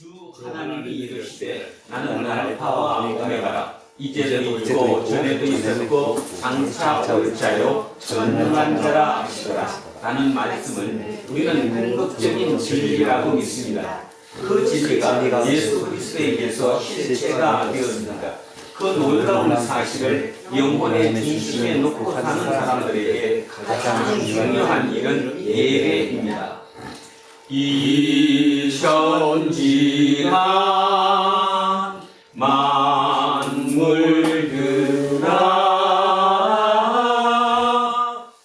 주 하나님이 이르시되 나는 알파와 오메가라. 이제도 있고 전에도 있었고 장차 올 자요 전능한 자라 하시더라. 라는 말씀을 우리는 궁극적인 진리라고 믿습니다. 그 진리가 예수 그리스도에게서 실체가 되었습니다. 그 놀라운 사실을 영혼의 중심에 놓고 사는 사람들에게 가장 중요한 일은 예배입니다. 이천지만 만물들아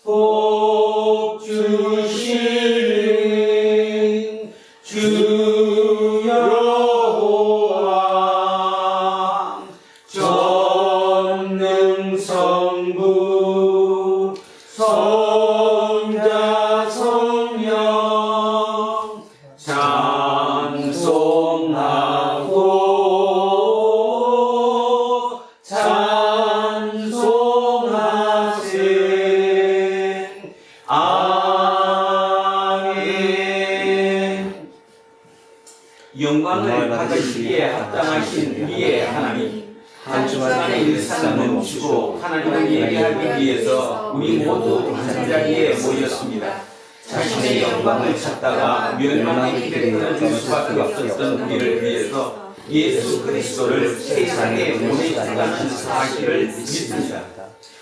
복 주신 주 여호와 전능성부 성자 성령 찬송하고 찬송하세. 아멘. 영광을 받으시기에 합당하신 우리의 하나님, 한 주간의 일상을 멈추고 하나님을 예배하기 위해서 우리 모두 한 자리에 모였습니다. 자신의 영광을 찾다가 멸망의 길에 떨어질 수밖에 없었던 우리를 위해서 예수 그리스도를 세상에 보내준다는 사실을 믿습니다.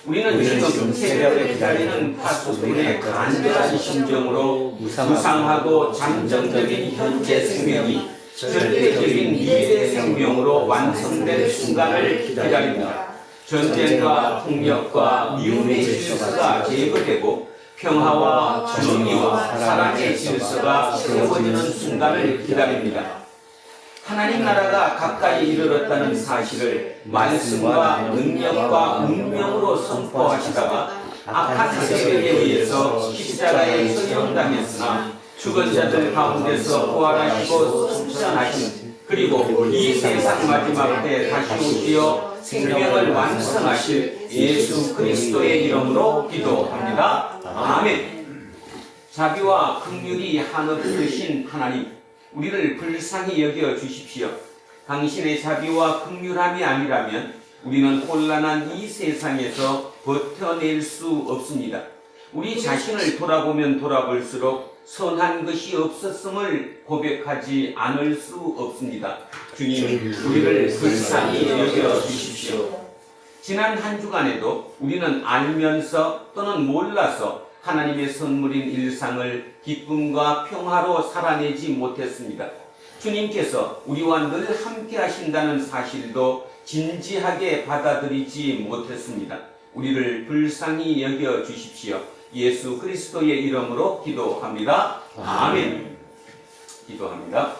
우리는 지금 새벽에 기다리는 파수꾼의 간절한 심정으로 무상하고 잠정적인 현재 생명이 절대적인 미래 생명으로 완성될 순간을 기다립니다. 전쟁과 폭력과 미움의 질서가 제거되고 평화와 정의와 사랑의 질서가 세워지는 순간을 기다립니다. 하나님 나라가 가까이 이르렀다는 사실을 말씀과 능력과 운명으로 선포하시다가 악한 세력에 의해서 십자가에 처형당했으나 죽은 자들 가운데서 부활하시고 승천하신, 그리고 이 세상 마지막 때 다시 오시어 생명을 완성하실 예수 그리스도의 이름으로 기도합니다. 아멘. 자비와 긍휼이 한없으신 하나님, 우리를 불쌍히 여겨 주십시오. 당신의 자비와 긍휼함이 아니라면 우리는 혼란한 이 세상에서 버텨낼 수 없습니다. 우리 자신을 돌아보면 돌아볼수록 선한 것이 없었음을 고백하지 않을 수 없습니다. 주님, 우리를 불쌍히 여겨 주십시오. 지난 한 주간에도 우리는 알면서 또는 몰라서 하나님의 선물인 일상을 기쁨과 평화로 살아내지 못했습니다. 주님께서 우리와 늘 함께 하신다는 사실도 진지하게 받아들이지 못했습니다. 우리를 불쌍히 여겨 주십시오. 예수 그리스도의 이름으로 기도합니다. 아멘. 기도합니다.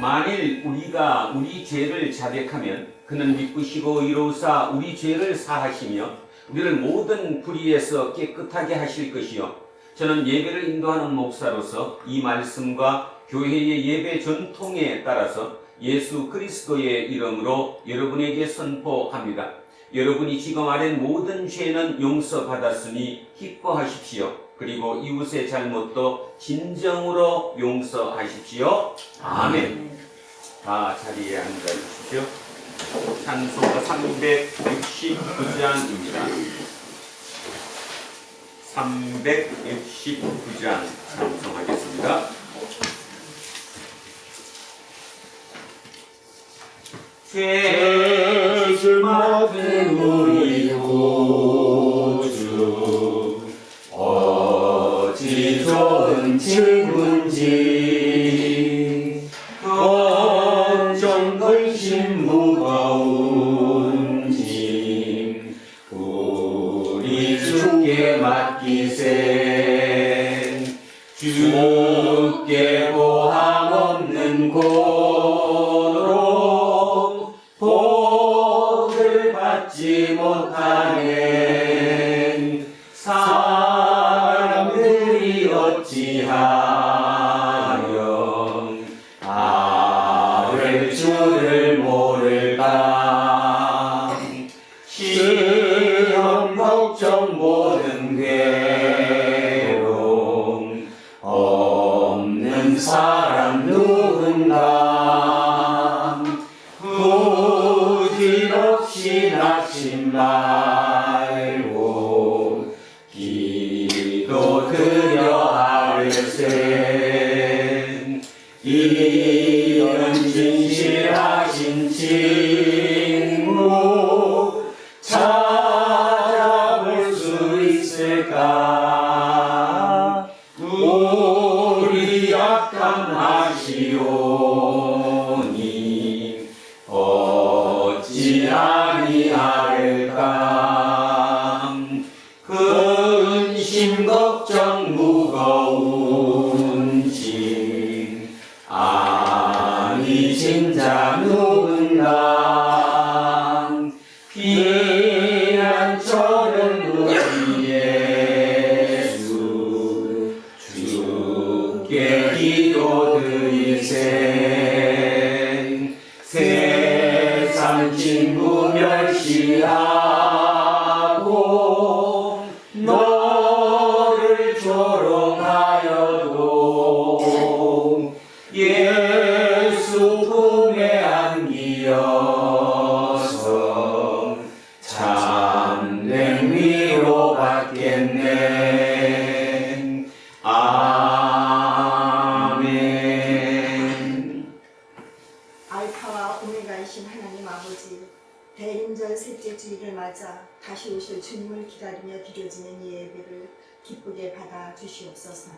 만일 우리가 우리 죄를 자백하면 그는 미쁘시고 의로우사 우리 죄를 사하시며 우리를 모든 불의에서 깨끗하게 하실 것이요. 저는 예배를 인도하는 목사로서 이 말씀과 교회의 예배 전통에 따라서 예수 그리스도의 이름으로 여러분에게 선포합니다. 여러분이 지금 아는 모든 죄는 용서받았으니 기뻐하십시오. 그리고 이웃의 잘못도 진정으로 용서하십시오. 아멘. 다 자리에 앉아주십시오. 찬송가 369장입니다. 369장 찬송하겠습니다. 죄짐 맡은 우리 구주 어찌 좋은 친구인지 걱정 근심 무거운 짐 우리 주께 맡기세 주께 보함 없는 고로 복을 받지 못하는 사람들이 어찌하여 아를 주를 모를까 시험 걱정 모든 괴로움 없는 사람 누군가 부질없이 낙심 말고 기도 드려 하르세 이런 진실하신 친구 찾아볼 수 있을까 우리 약함 아시오니 어찌 아니할까 근심 걱정 무거운 짐 아니 진짜 누군가 피난처는 우리 예수 주께 기도드리세 세상 친구 멸시하고 너를 조롱하여도 예수 품에 안기어서 참된 위로 받겠네 아멘. 알파와 오메가이신 하나님 아버지, 대림절 셋째 주일을 맞아 다시 오실 주님을 기다리며 드려지는 이 예배를 기쁘게 받아 주시옵소서.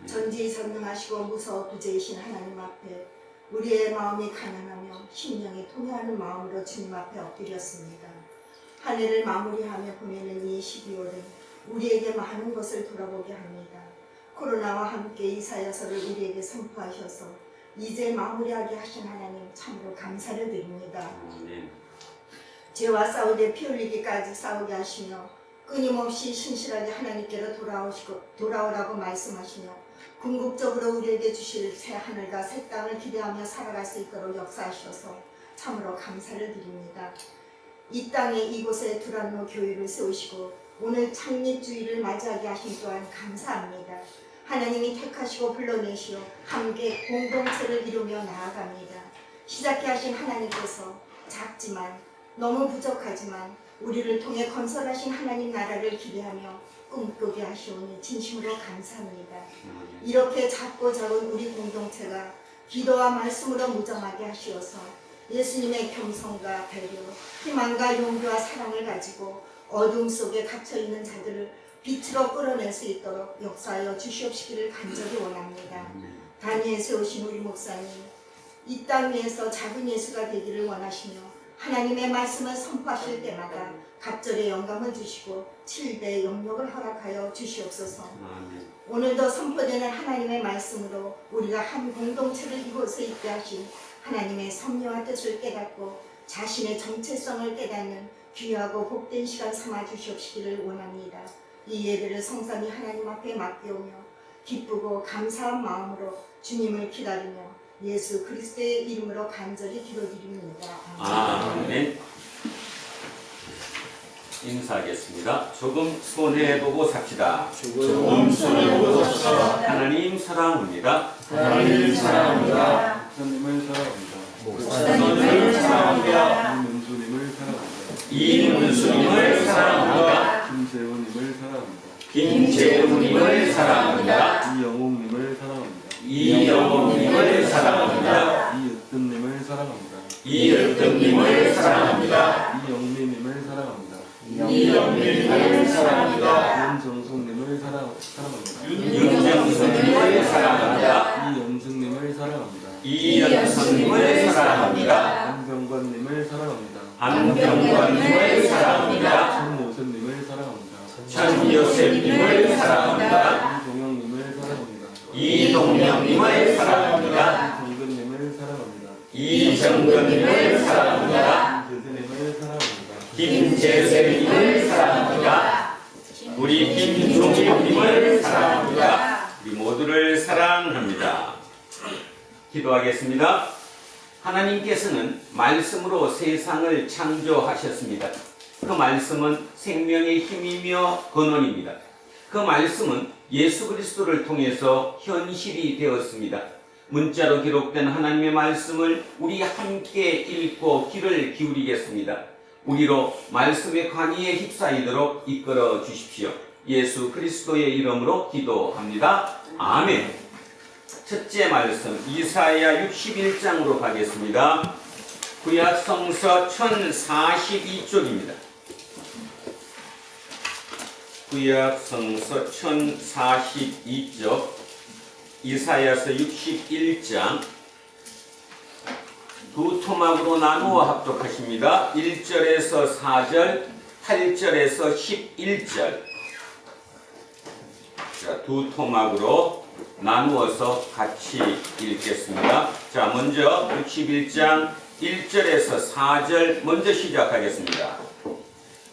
전지전능하시고 무서부재이신 하나님 앞에 우리의 마음이 가난하며 심령이 통회하는 마음으로 주님 앞에 엎드렸습니다. 한 해를 마무리하며 보내는 이 12월은 우리에게 많은 것을 돌아보게 합니다. 코로나와 함께 이사야서를 우리에게 선포하셔서 이제 마무리하게 하신 하나님 참으로 감사를 드립니다. 죄와 싸우되 피 흘리기까지 싸우게 하시며 끊임없이 신실하게 하나님께로 돌아오라고 말씀하시며 궁극적으로 우리에게 주실 새 하늘과 새 땅을 기대하며 살아갈 수 있도록 역사하셔서 참으로 감사를 드립니다. 이 땅에 이곳에 두란노 교회를 세우시고 오늘 창립주의를 맞이하게 하신 또한 감사합니다. 하나님이 택하시고 불러내시어 함께 공동체를 이루며 나아갑니다. 시작해 하신 하나님께서 작지만 너무 부족하지만 우리를 통해 건설하신 하나님 나라를 기대하며 꿈꾸게 하시오니 진심으로 감사합니다. 이렇게 작고 작은 우리 공동체가 기도와 말씀으로 무장하게 하시어서 예수님의 겸손과 배려, 희망과 용기와 사랑을 가지고 어둠 속에 갇혀있는 자들을 빛으로 끌어낼 수 있도록 역사하여 주시옵시기를 간절히 원합니다. 단위에 세우신 우리 목사님, 이 땅 위에서 작은 예수가 되기를 원하시며 하나님의 말씀을 선포하실 때마다 갑절의 영감을 주시고 7대의 영역을 허락하여 주시옵소서. 오늘도 선포되는 하나님의 말씀으로 우리가 한 공동체를 이곳에 있게 하신 하나님의 섭리와 뜻을 깨닫고 자신의 정체성을 깨닫는 귀하고 복된 시간 삼아 주시옵시기를 원합니다. 이 예배를 성삼위 하나님 앞에 맡겨오며 기쁘고 감사한 마음으로 주님을 기다리며 예수 그리스도의 이름으로 간절히 기도드립니다. 아멘. 인사하겠습니다. 조금 손해보고 삽시다. 조금 손해보고 삽시다. 하나님 사랑합니다. 하나님 사랑합니다. 목사님을 사랑합니다. 목사님을 사랑합니다. 이문수님을 사랑합니다. 이문수님을 사랑합니다. 김재훈님을 사랑합니다. 김재훈님을 사랑합니다. 이영웅님을 사랑합니다. 이영웅님을 사랑합니다. 이으뜸님을 사랑합니다. 이은정님을 사랑합니다. 이영민님을 사랑합니다. 이영민님을 사랑합니다. 윤정숙님을 사랑합니다. 윤정수님을 사랑합니다. 이영승님을 사랑합니다. 이연성님을 사랑합니다. 안병관님을 사랑합니다. 안병관님을 사랑합니다. 천요셉님을 사랑합니다. 천요셉님을 사랑합니다. 이동영님을 사랑합니다. 이동영님을 사랑합니다. 이정근님을 사랑합니다. 이정근님을 사랑합니다. 김재세님을 사랑합니다. 김재세님을 사랑합니다. 우리 김종님을 사랑합니다. 우리 모두를 사랑합니다. 기도하겠습니다. 하나님께서는 말씀으로 세상을 창조하셨습니다. 그 말씀은 생명의 힘이며 근원입니다. 그 말씀은 예수 그리스도를 통해서 현실이 되었습니다. 문자로 기록된 하나님의 말씀을 우리 함께 읽고 귀를 기울이겠습니다. 우리로 말씀의 관이에 휩싸이도록 이끌어 주십시오. 예수 그리스도의 이름으로 기도합니다. 아멘. 첫째 말씀 이사야 61장으로 가겠습니다. 구약 성서 1042쪽입니다. 구약 성서 1042쪽 이사야서 61장 두 토막으로 나누어 합독하십니다. 1절에서 4절, 8절에서 11절. 자, 두 토막으로 나누어서 같이 읽겠습니다. 자, 먼저 61장 1절에서 4절 먼저 시작하겠습니다.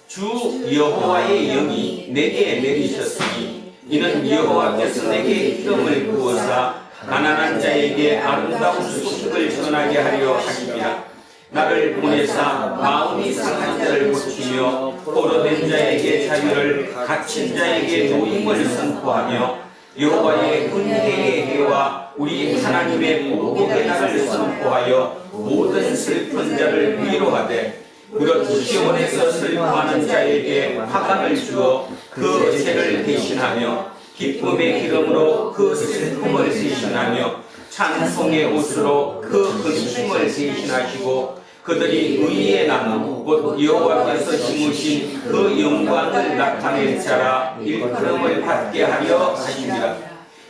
주 여호와의 영이 내게 내리셨으니 이는 여호와께서 내게 기름을 부어사 가난한 자에게 아름다운 소식을 전하게 하려 하십니다. 나를 보내사 마음이 상한 자를 고치며 포로된 자에게 자유를, 갇힌 자에게 노임을 선포하며 여호와의 은혜의 해와 우리 하나님의 복복의 날을 선포하여 모든 슬픈 자를 위로하되 무릇 시온에서 슬퍼하는 자에게 화관을 주어 그 죄를 대신하며 기쁨의 기름으로 그 슬픔을 대신하며 찬송의 옷으로 그 근심을 대신하시고 그들이 의의 나무 곧 여호와께서 심으신 그 영광을 나타낼 자라 일컬음을 받게 하려 하십니다.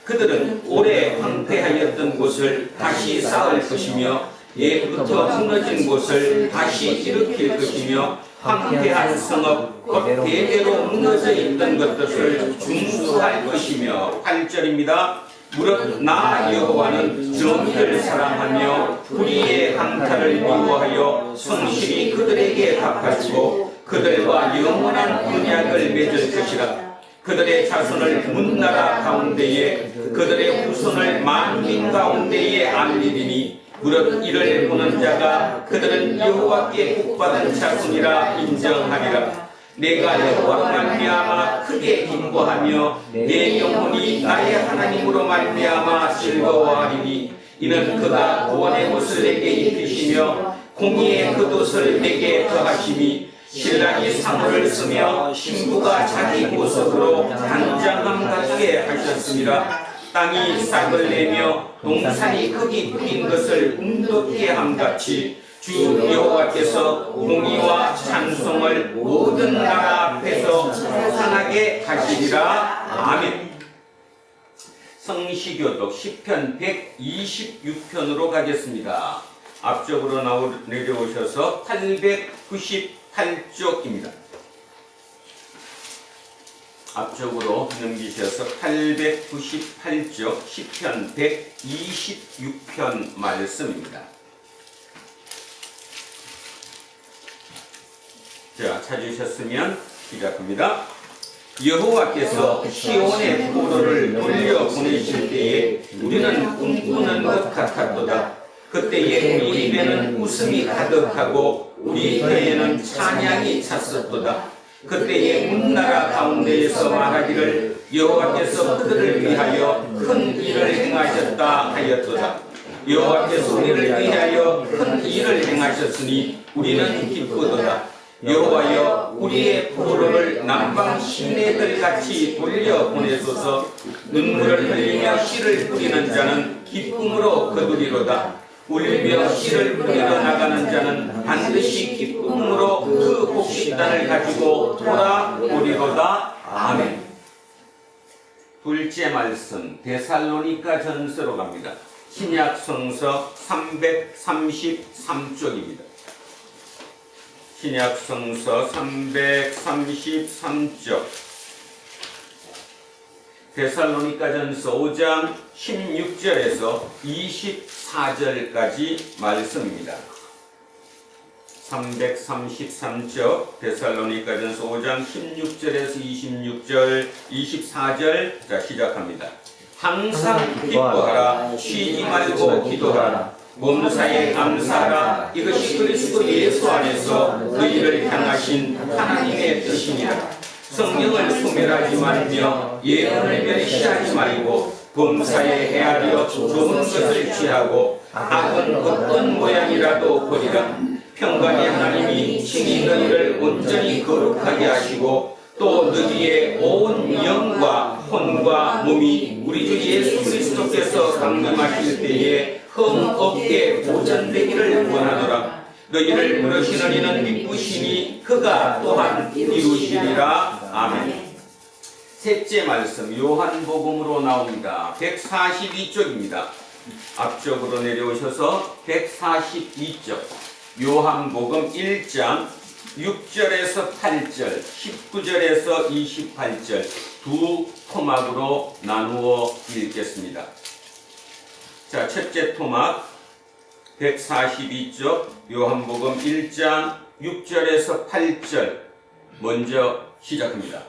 그들은 오래 황폐하였던 곳을 다시 쌓을 것이며 예부터 무너진 곳을 다시 일으킬 것이며 황폐한 성읍 곧 대대로 무너져 있던 것들을 중수할 것이며 8절입니다. 무릇 나 여호와는 정의를 사랑하며 불의의 강탈을 미워하여 성실히 그들에게 갚아주고 그들과 영원한 언약을 맺을 것이라. 그들의 자손을 문나라 가운데에 그들의 후손을 만민 가운데에 알리리니 무릇 이를 보는 자가 그들은 여호와께 복받은 자손이라 인정하리라. 내가 여호와로 말미암아 크게 기뻐하며 내 영혼이 나의 하나님으로 말미암아 즐거워하리니 이는 그가 구원의 옷을 내게 입히시며 공의의 겉옷을 내게 더하심이 신랑이 사물을 쓰며 신부가 자기 보석으로 단장함 같게 하셨습니다. 땅이 싹을 내며 동산이 흙이 뿌린 것을 움돋게 함같이 주 여호와께서 공의와 찬송을 모든 나라 앞에서 선하게 하시리라. 아멘. 성시교독 시편 126편으로 가겠습니다. 앞쪽으로 내려오셔서 898쪽입니다. 앞쪽으로 넘기셔서 898쪽 시편 126편 말씀입니다. 자, 찾으셨으면 시작합니다. 여호와께서 시온의 포로를 돌려보내실 때에 우리는 꿈꾸는 것 같았도다. 그때에 우리 입에는 웃음이 가득하고 우리 혀에는 찬양이 찼었도다. 그때에 문나라 가운데에서 말하기를 여호와께서 그들을 위하여 큰 일을 행하셨다 하였도다. 여호와께서 우리를 위하여 큰 일을 행하셨으니 우리는 기쁘도다. 여호와여 우리의 포로를 남방 시내들 같이 돌려보내소서. 눈물을 흘리며 씨를 뿌리는 자는 기쁨으로 거두리로다. 울며 씨를 뿌리러 나가는 자는 반드시 기쁨으로 그 곡식단을 가지고 돌아오리로다. 아멘. 둘째 말씀 데살로니가 전서로 갑니다. 신약 성서 333쪽입니다. 신약 성서 333쪽 데살로니가 전서 5장 16절에서 24절까지 말씀입니다. 333쪽 데살로니가 전서 5장 16절에서 26절 24절 자 시작합니다. 항상 기뻐하라 쉬지 말고 기도하라 몸사에 감사하라 이것이 그리스도 예수 안에서 너희를 향하신 하나님의 뜻이니라. 성령을 소멸하지 말며 예언을 멸시하지 말고 범사에 헤아려 좋은 것을 취하고 악은 어떤 모양이라도 버리라. 평강의 하나님이 친히 너희를 온전히 거룩하게 하시고 또 너희의 온 영과 혼과 몸이 우리 주 예수 그리스도께서 강림하실 때에 흠없게 보존되기를 원하노라. 너희를 부르시는 이는 기쁘시니 그가 또한 이루시리라. 아멘. 셋째 말씀 요한복음으로 나옵니다. 142쪽입니다. 앞쪽으로 내려오셔서 142쪽 요한복음 1장 6절에서 8절 19절에서 28절 두 토막으로 나누어 읽겠습니다. 자, 첫째 토막 142쪽 요한복음 1장 6절에서 8절 먼저 시작합니다.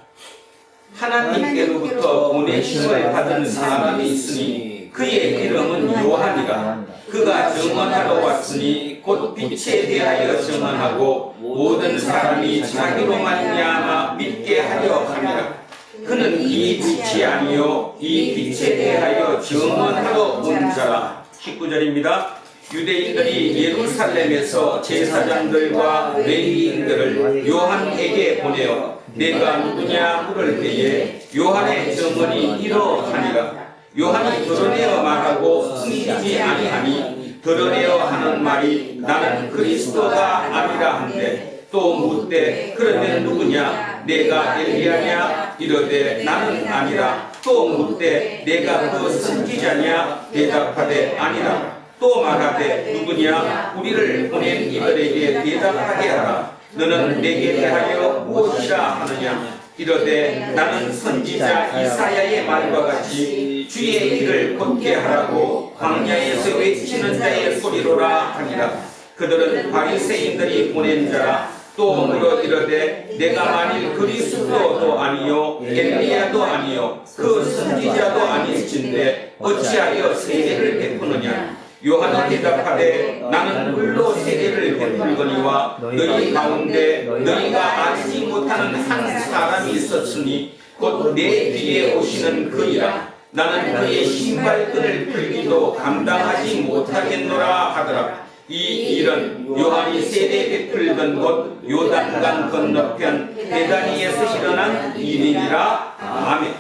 하나님께로부터 보내심을 받은 사람이 있으니 그의 이름은 요한이라. 그가 증언하러 왔으니 곧 빛에 대하여 증언하고 모든 사람이 자기로 말미암아 믿게 하려 함이라. 그는 이 빛이 아니요 이 빛에 대하여 증언하러 온 자라. 19절입니다. 유대인들이 예루살렘에서 제사장들과 레위인들을 요한에게 보내어 내가 누구냐 물을 때에 요한의 증언이 이러하니라. 요한이 드러내어 말하고 숨기지 아니하니 드러내어 하는 말이 나는 그리스도가 아니라 한데 또 묻되 그러면 누구냐 내가 엘리야냐 이르되 나는 아니라 또 묻되 내가 그 선지자냐 대답하되 아니라 또 말하되 누구냐 우리를 보낸 이들에게 대답하게 하라. 너는 내게 대하여 무엇이라 하느냐 이르되 나는 선지자 이사야의 말과 같이 주의 길을 걷게 하라고 광야에서 외치는 자의 소리로라 하니라. 그들은 바리새인들이 보낸 자라. 또 물어 이르되 내가 만일 그리스도도 아니요 엘리야도 아니요 그 선지자도 아닐진데 어찌하여 세례를 베푸느냐. 요한은 대답하되 나는 물로 세례를 베풀거니와 너희 가운데 너희가 알지 못하는 한 사람이 있었으니 곧 내 뒤에 오시는 그이라. 나는 그의 신발끈을 풀기도 감당하지 못하겠노라 하더라. 이 일은 요한이 세례 베풀던 곳 요단강 건너편 베다니에서 일어난 일이니라. 아멘.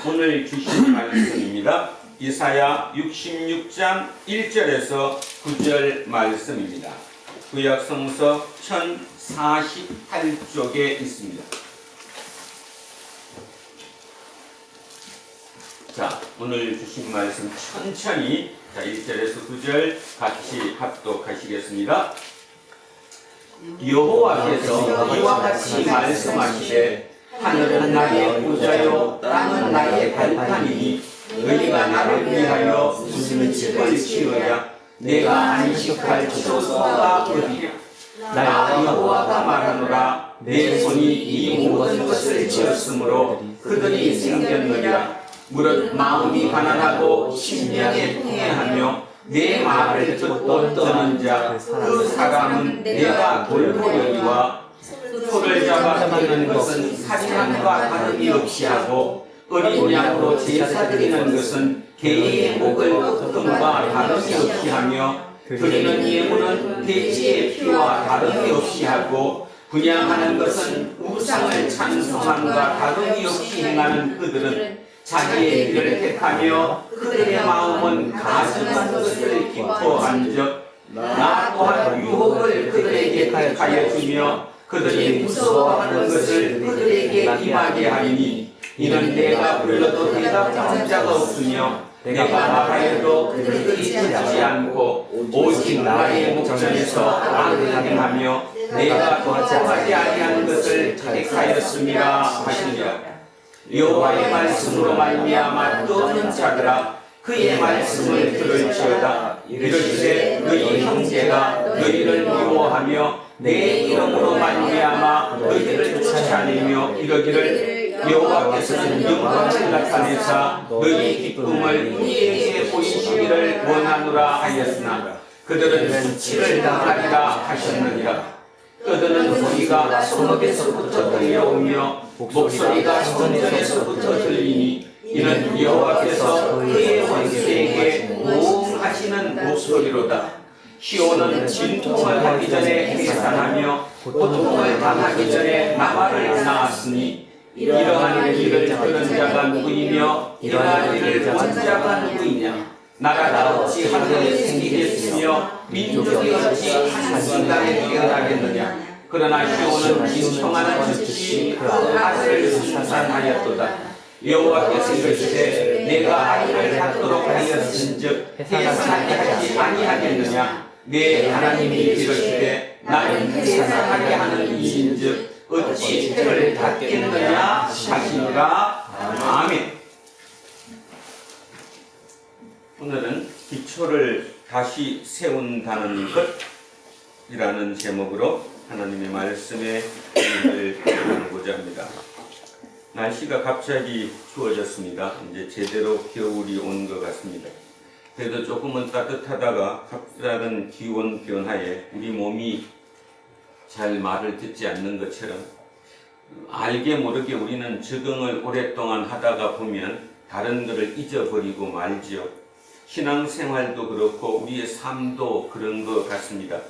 오늘 주신 말씀입니다. 이사야 66장 1절에서 9절 말씀입니다. 구약성서 1048쪽에 있습니다. 자, 오늘 주신 말씀 천천히 1절에서 9절 같이 합독하시겠습니다. 여호와께서 이와 같이 말씀하시되 하늘은 나의 보좌요 땅은 나의 발판이니 너희가 나를 위하여 무슨 집을 지으랴. 내가 안식할 처소가 어디냐. 나 여호와가 말하노라. 내 손이 이 모든 것을 지었으므로 그들이 생겼느니라. 무릇 마음이 가난하고 심령에 통해하며 내 말을 듣고 떠는 자 그 사람은 내가 돌보려니와 소를 잡아 드리는 것은 사냥과 다름이 없이 하고 어린 양으로 제사 드리는 것은 개의 목을 꺾음과 다름이 없이 하며 드리는 예물은 돼지의 피와 다름이 없이 하고 분향하는 것은 우상을 찬송함과 다름이 없이 행하는 그들은 자기의 길을 택하며 그들의 마음은 가증한 것을 기뻐한즉 나 또한 유혹을 그들에게 택하여 주며 그들이 무서워하는 것을 그들에게 임하게 하리니 이는 내가 불러도 대답하는 자가 없으며 내가 말하여도 그들이 듣지 않고 오직 나의 목전에서 악을 행하며 내가 도하지 아니한 것을 택하였음이라 하시니라. 여호와의 말씀으로 말미암아 떠오는 자들아 그의 말씀을 들을지어다. 이르시되 너희 형제가 너희를 미워하며 내 이름으로 말미암아 너희를 쫓아내며 이러기를 여호와께서는 영광을 나타내사 너희 기쁨을 우리에게 보이시기를 원하노라 하였으나 그들은 수치를 당하리라 하셨느니라. 떠드는 소리가 성읍에서부터 들려오며 목소리가 성전에서부터 들리니 이는 여호와께서 그의 원수에게 모험하시는 목소리로다. 시온은 진통을 하기 전에 해산하며 고통을 당하기 전에 나발을 낳았으니 이러한 일을 들은 자가 누구이며 이러한 일을 본 자가 누구이냐. 나라가 어찌 하늘에 생기겠으며 민족이 어찌 한순간에 깨어나겠느냐. 그러나 시온은 진청하는 즉시 그 아들을 순산하였도다. 여호와께서 이르시되 내가 아이를 갖도록 하였은즉 해산하게 하지 아니하겠느냐. 내 하나님이 이르시되 나는 해산하게 하는 이인즉 어찌 해를 닫겠느냐 하시니라. 아멘. 오늘은 기초를 다시 세운다는 것이라는 제목으로 하나님의 말씀에 힘을 나누고자 합니다. 날씨가 갑자기 추워졌습니다. 이제 제대로 겨울이 온 것 같습니다. 그래도 조금은 따뜻하다가 갑작은 기온 변화에 우리 몸이 잘 말을 듣지 않는 것처럼 알게 모르게 우리는 적응을 오랫동안 하다가 보면 다른 것을 잊어버리고 말지요. 신앙생활도 그렇고 우리의 삶도 그런 것 같습니다.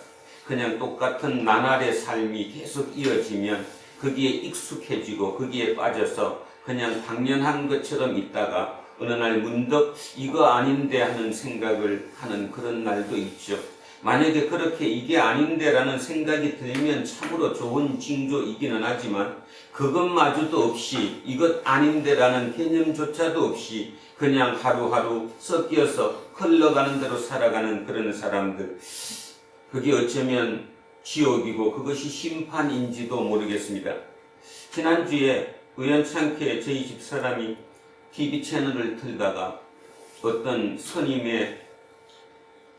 그냥 똑같은 나날의 삶이 계속 이어지면 거기에 익숙해지고 거기에 빠져서 그냥 당연한 것처럼 있다가 어느 날 문득 이거 아닌데 하는 생각을 하는 그런 날도 있죠. 만약에 그렇게 이게 아닌데 라는 생각이 들면 참으로 좋은 징조이기는 하지만 그것마저도 없이 이것 아닌데 라는 개념조차도 없이 그냥 하루하루 섞여서 흘러가는 대로 살아가는 그런 사람들, 그게 어쩌면 지옥이고 그것이 심판인지도 모르겠습니다. 지난주에 우연찮게 저희 집사람이 TV 채널을 틀다가 어떤 스님의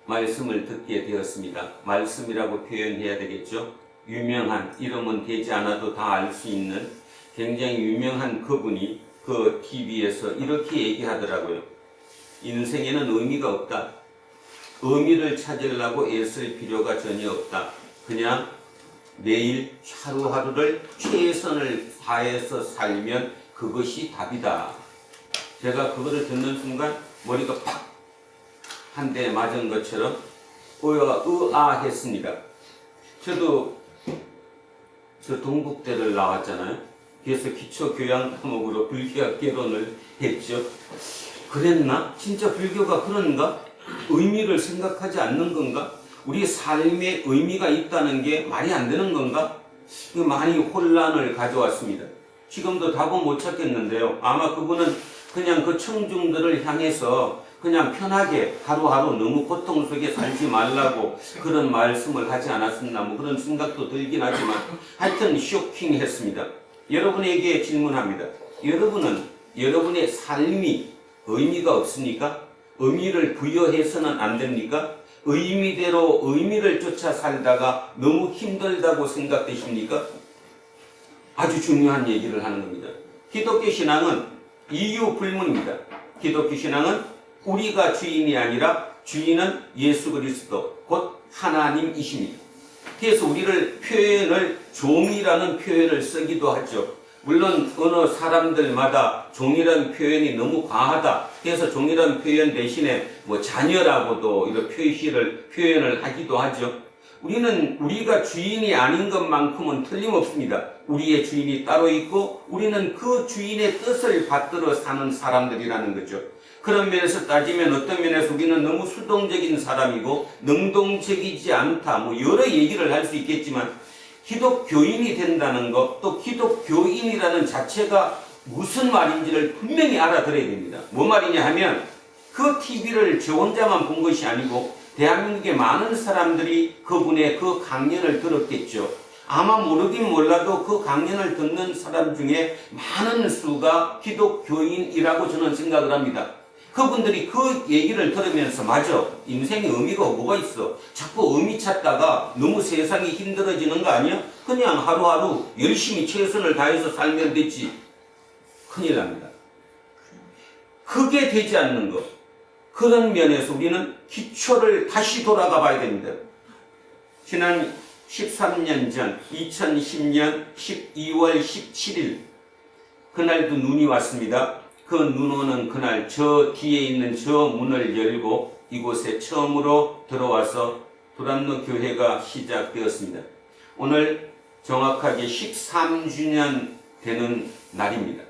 말씀을 듣게 되었습니다. 말씀이라고 표현해야 되겠죠. 유명한, 이름은 되지 않아도 다 알 수 있는 굉장히 유명한 그분이 그 TV에서 이렇게 얘기하더라고요. 인생에는 의미가 없다. 의미를 찾으려고 애쓸 필요가 전혀 없다. 그냥 매일 하루하루를 최선을 다해서 살면 그것이 답이다. 제가 그거를 듣는 순간 머리가 팍 한 대 맞은 것처럼 의아했습니다. 저도 저 동국대를 나왔잖아요. 그래서 기초교양 과목으로 불교학 개론을 했죠. 그랬나? 진짜 불교가 그런가? 의미를 생각하지 않는 건가? 우리 삶에 의미가 있다는 게 말이 안 되는 건가? 많이 혼란을 가져왔습니다. 지금도 답은 못 찾겠는데요. 아마 그분은 그냥 그 청중들을 향해서 그냥 편하게 하루하루 너무 고통 속에 살지 말라고 그런 말씀을 하지 않았었나 뭐 그런 생각도 들긴 하지만 하여튼 쇼킹했습니다. 여러분에게 질문합니다. 여러분은 여러분의 삶이 의미가 없습니까? 의미를 부여해서는 안 됩니까? 의미대로 의미를 쫓아 살다가 너무 힘들다고 생각되십니까? 아주 중요한 얘기를 하는 겁니다. 기독교 신앙은 이유 불문입니다. 기독교 신앙은 우리가 주인이 아니라 주인은 예수 그리스도 곧 하나님이십니다. 그래서 우리를 표현을 종이라는 표현을 쓰기도 하죠. 물론 어느 사람들마다 종이라는 표현이 너무 과하다. 그래서 종이라는 표현 대신에 뭐 자녀라고도 이런 표현을 하기도 하죠. 우리는 우리가 주인이 아닌 것만큼은 틀림없습니다. 우리의 주인이 따로 있고 우리는 그 주인의 뜻을 받들어 사는 사람들이라는 거죠. 그런 면에서 따지면 어떤 면에서 우리는 너무 수동적인 사람이고 능동적이지 않다. 뭐 여러 얘기를 할 수 있겠지만 기독교인이 된다는 것, 또 기독교인이라는 자체가 무슨 말인지를 분명히 알아들어야 됩니다. 뭐 말이냐 하면 그 TV를 저 혼자만 본 것이 아니고 대한민국의 많은 사람들이 그분의 그 강연을 들었겠죠. 아마 모르긴 몰라도 그 강연을 듣는 사람 중에 많은 수가 기독교인이라고 저는 생각을 합니다. 그분들이 그 얘기를 들으면서 맞아, 인생에 의미가 뭐가 있어, 자꾸 의미 찾다가 너무 세상이 힘들어지는 거 아니야? 그냥 하루하루 열심히 최선을 다해서 살면 되지. 큰일 납니다. 그게 되지 않는 것, 그런 면에서 우리는 기초를 다시 돌아가 봐야 됩니다. 지난 13년 전 2010년 12월 17일 그날도 눈이 왔습니다. 그 눈 오는 그날 저 뒤에 있는 저 문을 열고 이곳에 처음으로 들어와서 도란노 교회가 시작되었습니다. 오늘 정확하게 13주년 되는 날입니다.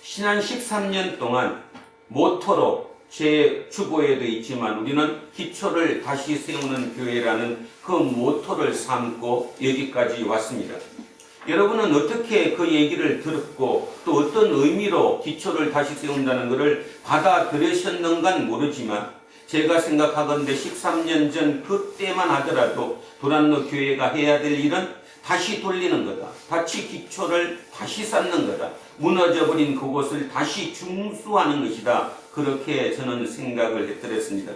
지난 13년 동안 모토로 제 주보에도 있지만 우리는 기초를 다시 세우는 교회라는 그 모토를 삼고 여기까지 왔습니다. 여러분은 어떻게 그 얘기를 들었고 또 어떤 의미로 기초를 다시 세운다는 것을 받아들이셨는간 모르지만 제가 생각하건대 13년 전 그때만 하더라도 도란노 교회가 해야 될 일은 다시 돌리는 거다. 다시 기초를 다시 쌓는 거다. 무너져버린 그곳을 다시 중수하는 것이다. 그렇게 저는 생각을 했더랬습니다.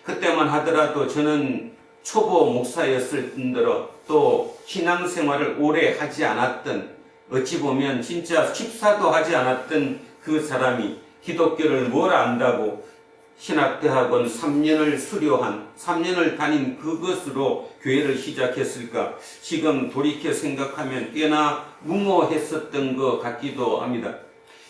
그때만 하더라도 저는 초보 목사였을 뿐더러 또 신앙생활을 오래 하지 않았던, 어찌 보면 진짜 집사도 하지 않았던 그 사람이 기독교를 뭘 안다고 신학대학원 3년을 수료한 3년을 다닌 그것으로 교회를 시작했을까? 지금 돌이켜 생각하면 꽤나 무모했었던 것 같기도 합니다.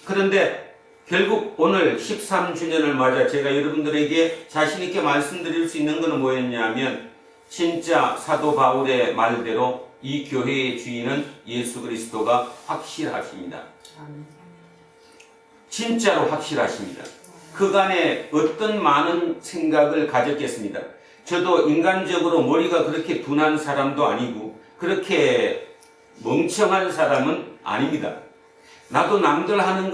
그런데 결국 오늘 13주년을 맞아 제가 여러분들에게 자신있게 말씀드릴 수 있는 것은 뭐였냐 하면 진짜 사도 바울의 말대로 이 교회의 주인은 예수 그리스도가 확실하십니다. 진짜로 확실하십니다. 그간에 어떤 많은 생각을 가졌겠습니다. 저도 인간적으로 머리가 그렇게 둔한 사람도 아니고 그렇게 멍청한 사람은 아닙니다. 나도 남들 하는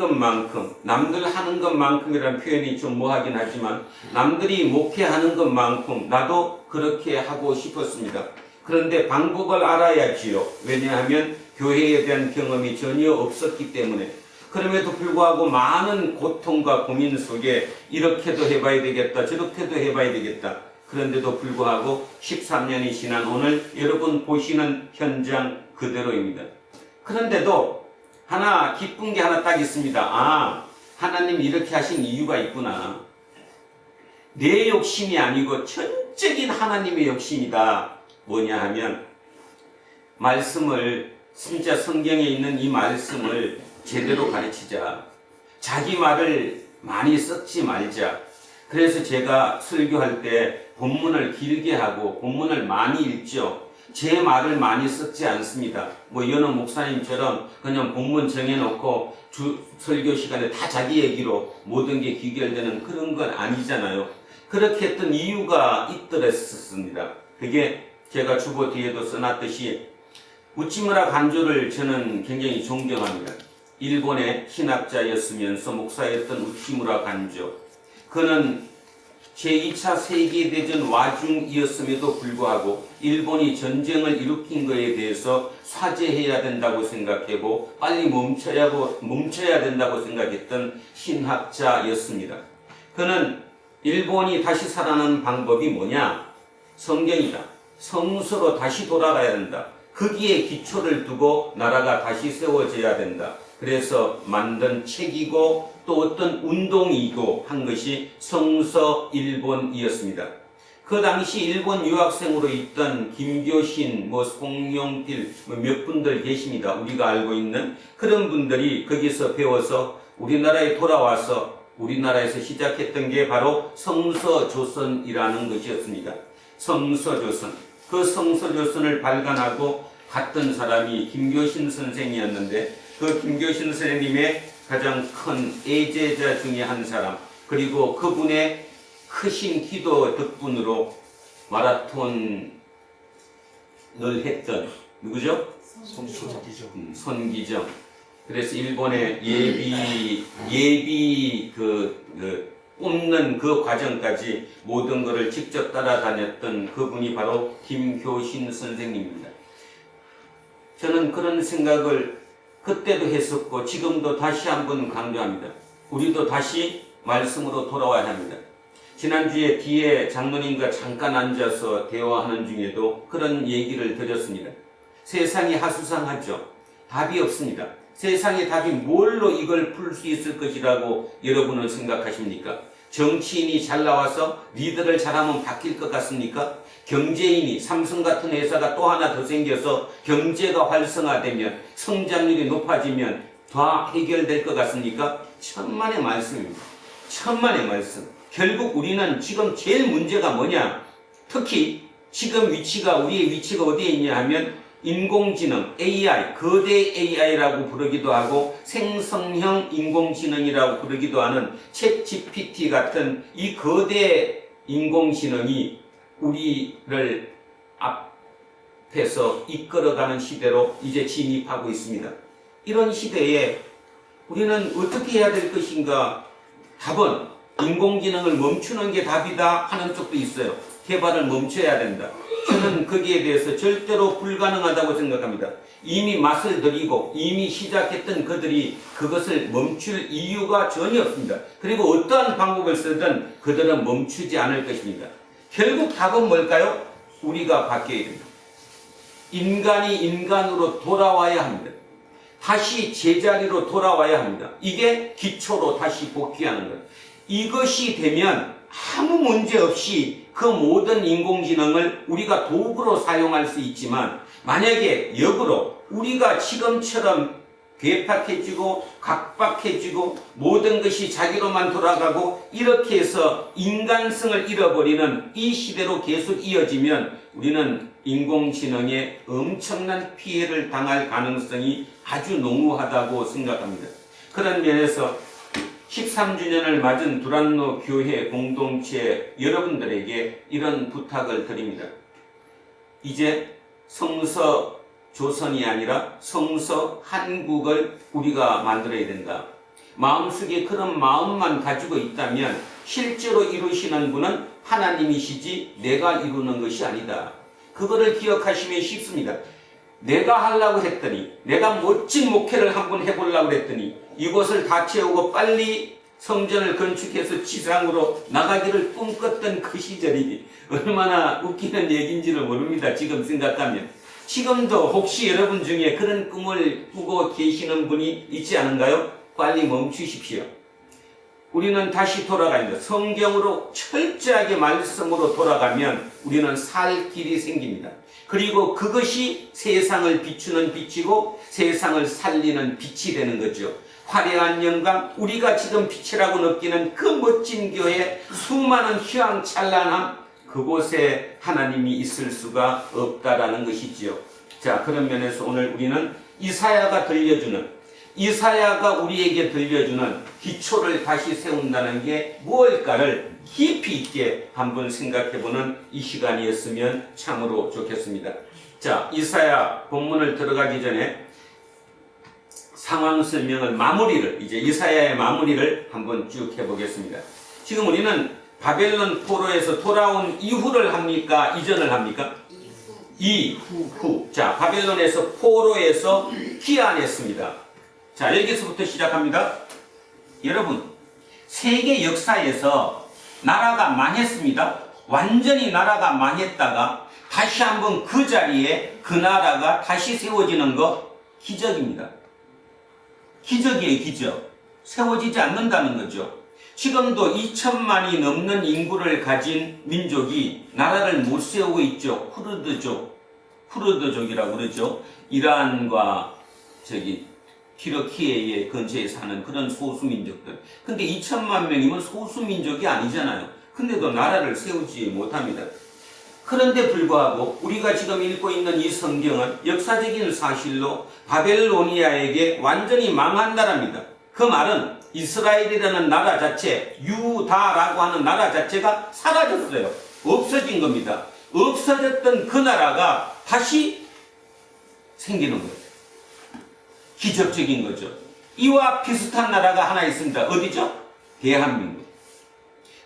것만큼이라는 표현이 좀 뭐하긴 하지만 남들이 목회하는 것만큼 나도 그렇게 하고 싶었습니다. 그런데 방법을 알아야지요. 왜냐하면 교회에 대한 경험이 전혀 없었기 때문에. 그럼에도 불구하고 많은 고통과 고민 속에 이렇게도 해봐야 되겠다, 저렇게도 해봐야 되겠다. 그런데도 불구하고 13년이 지난 오늘 여러분 보시는 현장 그대로입니다. 그런데도 하나 기쁜 게 하나 딱 있습니다. 아, 하나님이 이렇게 하신 이유가 있구나. 내 욕심이 아니고 전적인 하나님의 욕심이다. 뭐냐 하면 말씀을, 진짜 성경에 있는 이 말씀을 제대로 가르치자. 자기 말을 많이 썩지 말자. 그래서 제가 설교할 때 본문을 길게 하고 본문을 많이 읽죠. 제 말을 많이 썩지 않습니다. 뭐 여느 목사님처럼 그냥 본문 정해놓고 설교 시간에 다 자기 얘기로 모든 게 귀결되는 그런 건 아니잖아요. 그렇게 했던 이유가 있더랬습니다. 그게 제가 주보 뒤에도 써놨듯이 우치무라 간조를 저는 굉장히 존경합니다. 일본의 신학자였으면서 목사였던 우치무라 간조. 그는 제2차 세계대전 와중이었음에도 불구하고 일본이 전쟁을 일으킨 것에 대해서 사죄해야 된다고 생각하고 빨리 멈춰야 된다고 생각했던 신학자였습니다. 그는 일본이 다시 살아나는 방법이 뭐냐? 성경이다. 성서로 다시 돌아가야 된다. 거기에 기초를 두고 나라가 다시 세워져야 된다. 그래서 만든 책이고 또 어떤 운동이고 한 것이 성서 일본이었습니다. 그 당시 일본 유학생으로 있던 김교신, 송영필 몇 분들 계십니다. 우리가 알고 있는 그런 분들이 거기서 배워서 우리나라에 돌아와서 우리나라에서 시작했던 게 바로 성서조선이라는 것이었습니다. 성서조선. 그 성서조선을 발간하고 갔던 사람이 김교신 선생이었는데 그 김교신 선생님의 가장 큰 애제자 중에 한 사람, 그리고 그분의 크신 기도 덕분으로 마라톤을 했던 누구죠? 손기정. 그래서 일본의 예비 뽑는 그 과정까지 모든 것을 직접 따라다녔던 그분이 바로 김효신 선생님입니다. 저는 그런 생각을 그때도 했었고 지금도 다시 한번 강조합니다. 우리도 다시 말씀으로 돌아와야 합니다. 지난주에 뒤에 장로님과 잠깐 앉아서 대화하는 중에도 그런 얘기를 드렸습니다. 세상이 하수상하죠. 답이 없습니다. 세상의 답이 뭘로 이걸 풀 수 있을 것이라고 여러분은 생각하십니까? 정치인이 잘 나와서 리더를 잘하면 바뀔 것 같습니까? 경제인이 삼성 같은 회사가 또 하나 더 생겨서 경제가 활성화되면 성장률이 높아지면 다 해결될 것 같습니까? 천만의 말씀입니다. 천만의 말씀. 결국 우리는 지금 제일 문제가 뭐냐? 특히 지금 우리의 위치가 어디에 있냐 하면 인공지능, AI, 거대 AI라고 부르기도 하고 생성형 인공지능이라고 부르기도 하는 챗GPT 같은 이 거대 인공지능이 우리를 앞에서 이끌어가는 시대로 이제 진입하고 있습니다. 이런 시대에 우리는 어떻게 해야 될 것인가? 답은 인공지능을 멈추는 게 답이다 하는 쪽도 있어요. 개발을 멈춰야 된다. 저는 거기에 대해서 절대로 불가능하다고 생각합니다. 이미 맛을 들이고 이미 시작했던 그들이 그것을 멈출 이유가 전혀 없습니다. 그리고 어떠한 방법을 쓰든 그들은 멈추지 않을 것입니다. 결국 답은 뭘까요? 우리가 바뀌어야 됩니다. 인간이 인간으로 돌아와야 합니다. 다시 제자리로 돌아와야 합니다. 이게 기초로 다시 복귀하는 것. 이것이 되면 아무 문제 없이 그 모든 인공지능을 우리가 도구로 사용할 수 있지만 만약에 역으로 우리가 지금처럼 괴팍해지고 각박해지고 모든 것이 자기로만 돌아가고 이렇게 해서 인간성을 잃어버리는 이 시대로 계속 이어지면 우리는 인공지능에 엄청난 피해를 당할 가능성이 아주 농후하다고 생각합니다. 그런 면에서 13주년을 맞은 두란노 교회 공동체 여러분들에게 이런 부탁을 드립니다. 이제 성서 조선이 아니라 성서 한국을 우리가 만들어야 된다. 마음속에 그런 마음만 가지고 있다면 실제로 이루시는 분은 하나님이시지 내가 이루는 것이 아니다. 그거를 기억하시면 쉽습니다. 내가 하려고 했더니 내가 멋진 목회를 한번 해보려고 했더니 이곳을 다 채우고 빨리 성전을 건축해서 지상으로 나가기를 꿈꿨던 그 시절이 얼마나 웃기는 얘기인지를 모릅니다. 지금 생각하면. 지금도 혹시 여러분 중에 그런 꿈을 꾸고 계시는 분이 있지 않은가요? 빨리 멈추십시오. 우리는 다시 돌아갑니다. 성경으로 철저하게 말씀으로 돌아가면 우리는 살 길이 생깁니다. 그리고 그것이 세상을 비추는 빛이고 세상을 살리는 빛이 되는 거죠. 화려한 영광, 우리가 지금 빛이라고 느끼는 그 멋진 교회, 수많은 휘황찬란함, 그곳에 하나님이 있을 수가 없다라는 것이지요. 자, 그런 면에서 오늘 우리는 이사야가 우리에게 들려주는 기초를 다시 세운다는 게 무엇일까를 깊이 있게 한번 생각해보는 이 시간이었으면 참으로 좋겠습니다. 자, 이사야 본문을 들어가기 전에 상황 설명을 이제 이사야의 마무리를 한번 쭉 해보겠습니다. 지금 우리는 바벨론 포로에서 돌아온 이후를 합니까? 이전을 합니까? 이후. 자, 바벨론에서 포로에서 귀환했습니다. 자, 여기서부터 시작합니다. 여러분, 세계 역사에서 나라가 망했습니다. 완전히 나라가 망했다가 다시 한번 그 자리에 그 나라가 다시 세워지는 거 기적입니다. 기적이에요, 기적. 세워지지 않는다는 거죠. 지금도 2천만이 넘는 인구를 가진 민족이 나라를 못 세우고 있죠. 쿠르드족이라고 그러죠. 이란과 튀르키예의 근처에 사는 그런 소수민족들. 근데 2천만 명이면 소수민족이 아니잖아요. 근데도 나라를 세우지 못합니다. 그런데 불구하고 우리가 지금 읽고 있는 이 성경은 역사적인 사실로 바벨로니아에게 완전히 망한 나라입니다. 그 말은 이스라엘이라는 나라 자체, 유다라고 하는 나라 자체가 사라졌어요. 없어진 겁니다. 없어졌던 그 나라가 다시 생기는 거예요. 기적적인 거죠. 이와 비슷한 나라가 하나 있습니다. 어디죠? 대한민국.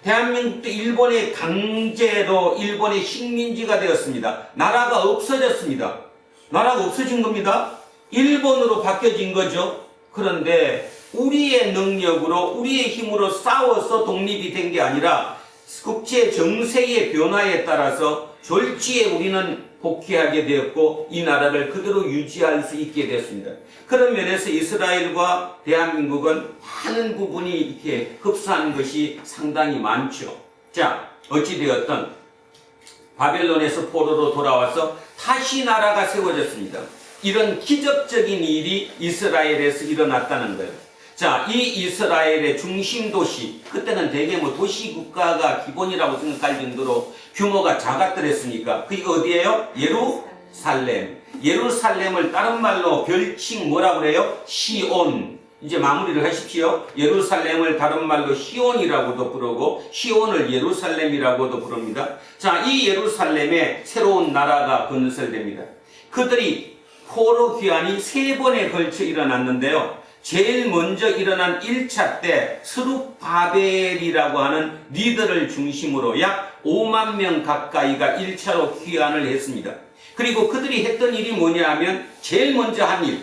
대한민국도 일본의 강제로 일본의 식민지가 되었습니다. 나라가 없어졌습니다. 나라가 없어진 겁니다. 일본으로 바뀌어진 거죠. 그런데 우리의 능력으로 우리의 힘으로 싸워서 독립이 된 게 아니라 국제 정세의 변화에 따라서 졸지에 우리는 복귀하게 되었고 이 나라를 그대로 유지할 수 있게 됐습니다. 그런 면에서 이스라엘과 대한민국은 많은 부분이 이렇게 흡사한 것이 상당히 많죠. 자, 어찌되었든 바벨론에서 포로로 돌아와서 다시 나라가 세워졌습니다. 이런 기적적인 일이 이스라엘에서 일어났다는 거예요. 자, 이 이스라엘의 중심 도시, 그때는 대개 뭐 도시 국가가 기본이라고 생각할 정도로 규모가 작았더랬으니까 그게 어디예요? 예루살렘. 예루살렘을 다른 말로 별칭 뭐라고 그래요? 시온. 이제 마무리를 하십시오. 예루살렘을 다른 말로 시온이라고도 부르고 시온을 예루살렘이라고도 부릅니다. 자, 이 예루살렘에 새로운 나라가 건설됩니다. 그들이 포로 귀환이 3번에 걸쳐 일어났는데요. 제일 먼저 일어난 1차 때 스룹바벨이라고 하는 리더를 중심으로 약 5만 명 가까이가 1차로 귀환을 했습니다. 그리고 그들이 했던 일이 뭐냐 하면 제일 먼저 한 일,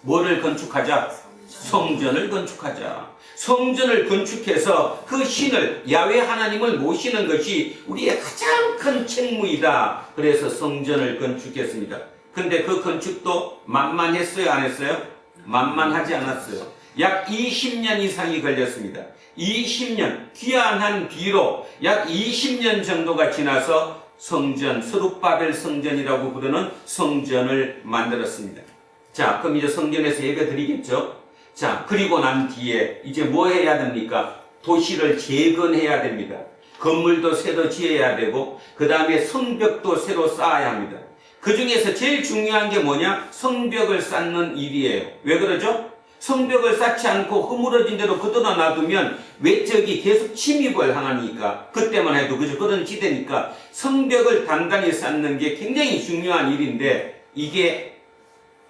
뭐를 건축하자? 성전을 건축하자. 성전을 건축해서 그 신을, 야훼 하나님을 모시는 것이 우리의 가장 큰 책무이다. 그래서 성전을 건축했습니다. 근데 그 건축도 만만했어요? 안 했어요? 만만하지 않았어요. 약 20년 이상이 걸렸습니다. 20년, 귀환한 뒤로 약 20년 정도가 지나서 성전, 스룹바벨 성전이라고 부르는 성전을 만들었습니다. 자, 그럼 이제 성전에서 예배 드리겠죠? 자, 그리고 난 뒤에 이제 뭐 해야 됩니까? 도시를 재건해야 됩니다. 건물도 새로 지어야 되고, 그 다음에 성벽도 새로 쌓아야 합니다. 그 중에서 제일 중요한 게 뭐냐? 성벽을 쌓는 일이에요. 왜 그러죠? 성벽을 쌓지 않고 허물어진 대로 그대로 놔두면 외적이 계속 침입을 하니까, 그때만 해도 그저 그런 지대니까 성벽을 단단히 쌓는 게 굉장히 중요한 일인데, 이게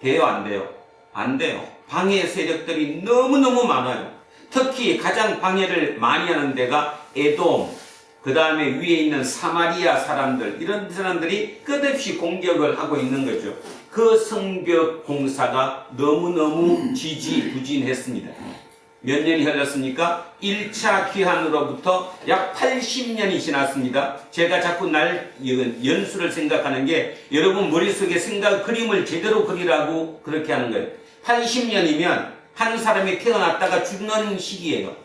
돼요? 안 돼요? 안 돼요. 방해 세력들이 너무너무 많아요. 특히 가장 방해를 많이 하는 데가 에돔, 그 다음에 위에 있는 사마리아 사람들, 이런 사람들이 끝없이 공격을 하고 있는 거죠. 그 성벽 공사가 너무너무 지지부진했습니다. 몇 년이 흘렀습니까? 1차 귀환으로부터 약 80년이 지났습니다. 제가 자꾸 연수를 생각하는 게 여러분 머릿속에 그림을 제대로 그리라고 그렇게 하는 거예요. 80년이면 한 사람이 태어났다가 죽는 시기예요.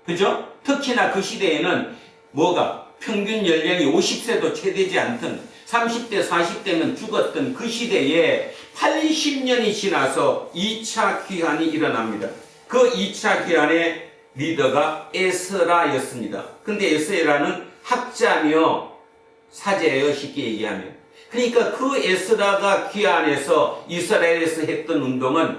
그죠? 특히나 그 시대에는 뭐가 평균 연령이 50세도 채 되지 않던 30대 40대면 죽었던 그 시대에 80년이 지나서 2차 귀환이 일어납니다. 그 2차 귀환의 리더가 에스라였습니다. 근데 에스라는 학자며 사제예요, 쉽게 얘기하면. 그러니까 그 에스라가 귀환해서 이스라엘에서 했던 운동은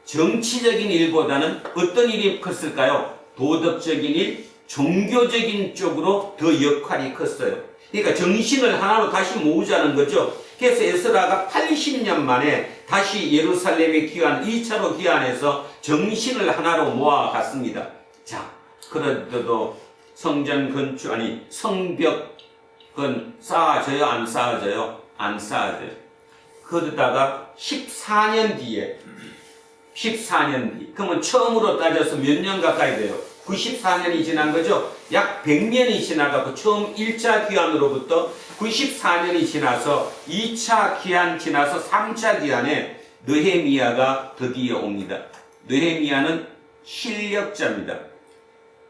정치적인 일보다는 어떤 일이 컸을까요? 도덕적인 일, 종교적인 쪽으로 더 역할이 컸어요. 그러니까 정신을 하나로 다시 모으자는 거죠. 그래서 에스라가 80년 만에 다시 예루살렘에 2차로 귀환해서 정신을 하나로 모아갔습니다. 자, 그래도 성전 건축, 성벽은 쌓아져요? 안 쌓아져요? 안 쌓아져요. 그러다가 14년 뒤, 그러면 처음으로 따져서 몇 년 가까이 돼요? 94년이 지난 거죠. 약 100년이 지나가고 처음 1차 귀환으로부터 94년이 지나서 2차 귀환 지나서 3차 귀환에 느헤미야가 드디어 옵니다. 느헤미야는 실력자입니다.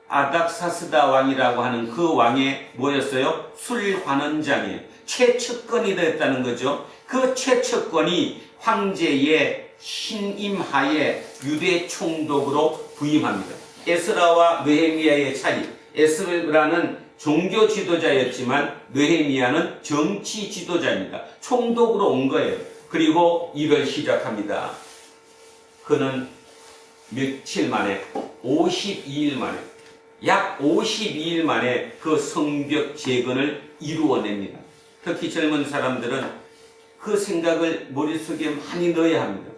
아닥사스다 왕이라고 하는 그 왕의 뭐였어요? 술관원장이에요. 최측권이 되었다는 거죠. 그 최측권이 황제의 신임하에 유대 총독으로 부임합니다. 에스라와 느헤미야의 차이. 에스라는 종교 지도자였지만 느헤미야는 정치 지도자입니다. 총독으로 온 거예요. 그리고 일을 시작합니다. 그는 며칠 만에 52일 만에 약 52일 만에 그 성벽 재건을 이루어냅니다. 특히 젊은 사람들은 그 생각을 머릿속에 많이 넣어야 합니다.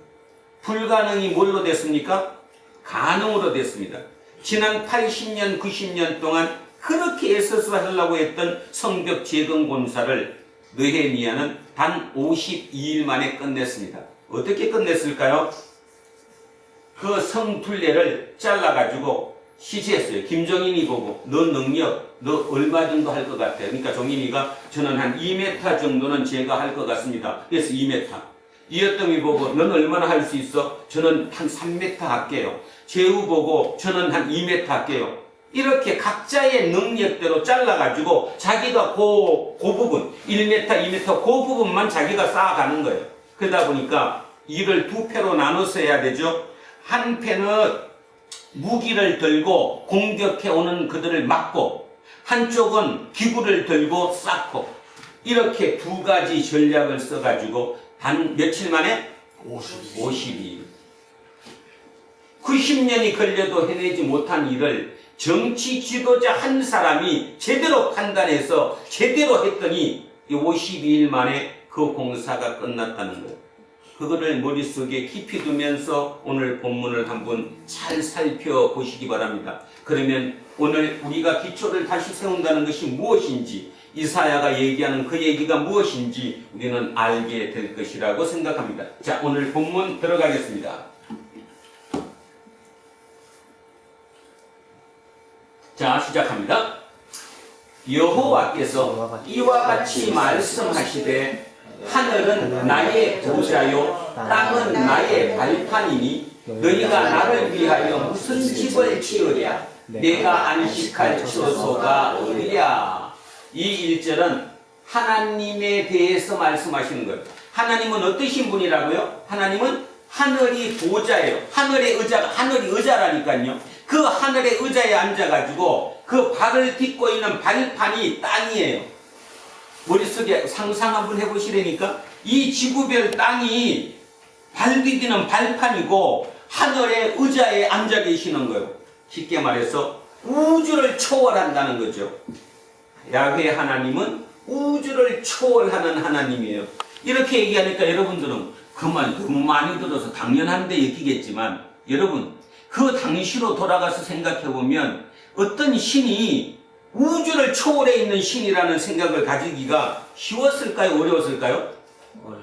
불가능이 뭘로 됐습니까? 가능으로 됐습니다. 지난 80년, 90년 동안 그렇게 애써서 하려고 했던 성벽 재건 공사를 느헤미야는 단 52일 만에 끝냈습니다. 어떻게 끝냈을까요? 그 성둘레를 잘라가지고 시시했어요. 김정인이 보고 너 능력, 너 얼마 정도 할 것 같아요. 그러니까 종인이가 저는 한 2m 정도는 제가 할 것 같습니다. 그래서 2m. 이어뜸이 보고 넌 얼마나 할 수 있어? 저는 한 3m 할게요. 제우 보고 저는 한 2m 할게요. 이렇게 각자의 능력대로 잘라가지고 자기가 그 부분 1m, 2m 그 부분만 자기가 쌓아가는 거예요. 그러다 보니까 이를 두 패로 나눠서 해야 되죠. 한 패는 무기를 들고 공격해오는 그들을 막고 한쪽은 기구를 들고 쌓고 이렇게 두 가지 전략을 써가지고 단 며칠 만에 52일 90년이 걸려도 해내지 못한 일을 정치 지도자 한 사람이 제대로 판단해서 제대로 했더니 52일 만에 그 공사가 끝났다는 거예요. 그거를 머릿속에 깊이 두면서 오늘 본문을 한번 잘 살펴보시기 바랍니다. 그러면 오늘 우리가 기초를 다시 세운다는 것이 무엇인지 이사야가 얘기하는 그 얘기가 무엇인지 우리는 알게 될 것이라고 생각합니다. 자, 오늘 본문 들어가겠습니다. 자, 시작합니다. 여호와께서 이와 같이 말씀하시되 하늘은 나의 보좌요 땅은 나의 발판이니 너희가 나를 위하여 무슨 집을 지으랴 내가 안식할 처소가 어디랴. 이 1절은 하나님에 대해서 말씀하시는 거예요. 하나님은 어떠신 분이라고요? 하나님은 하늘이 보좌예요. 하늘의 의자가 하늘이 의자라니까요. 그 하늘의 의자에 앉아가지고 그 발을 딛고 있는 발판이 땅이에요. 머릿속에 상상 한번 해보시라니까. 이 지구별 땅이 발 디디는 발판이고 하늘의 의자에 앉아 계시는 거예요. 쉽게 말해서 우주를 초월한다는 거죠. 야훼 하나님은 우주를 초월하는 하나님이에요. 이렇게 얘기하니까 여러분들은 그 말 너무 많이 들어서 당연한데 여기겠지만 여러분 그 당시로 돌아가서 생각해보면 어떤 신이 우주를 초월해 있는 신이라는 생각을 가지기가 쉬웠을까요? 어려웠을까요?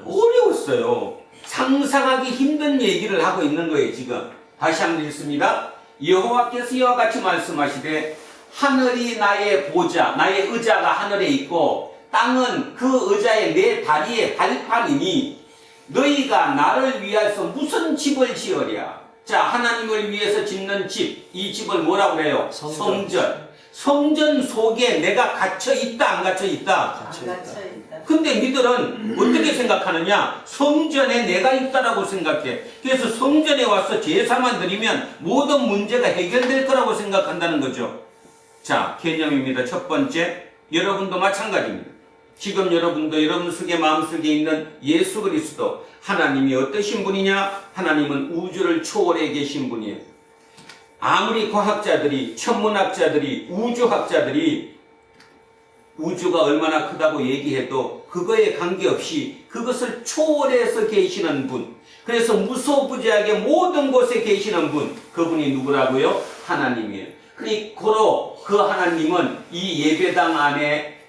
어려웠어요. 상상하기 힘든 얘기를 하고 있는 거예요. 지금 다시 한번 읽습니다. 여호와께서 이와 같이 말씀하시되 하늘이 나의 보좌, 나의 의자가 하늘에 있고 땅은 그 의자의 내 다리의 발판이니 너희가 나를 위해서 무슨 집을 지으랴. 자, 하나님을 위해서 짓는 집, 이 집을 뭐라고 그래요? 성전. 성전 속에 내가 갇혀 있다, 안 갇혀 있다? 갇혀 있다. 근데 니들은 어떻게 생각하느냐? 성전에 내가 있다라고 생각해. 그래서 성전에 와서 제사만 드리면 모든 문제가 해결될 거라고 생각한다는 거죠. 자, 개념입니다. 첫 번째, 여러분도 마찬가지입니다. 지금 여러분도 여러분 속에 마음속에 있는 예수 그리스도 하나님이 어떠신 분이냐? 하나님은 우주를 초월해 계신 분이에요. 아무리 과학자들이, 천문학자들이, 우주학자들이 우주가 얼마나 크다고 얘기해도 그거에 관계없이 그것을 초월해서 계시는 분, 그래서 무소부지하게 모든 곳에 계시는 분, 그분이 누구라고요? 하나님이에요. 그리고 그 하나님은 이 예배당 안에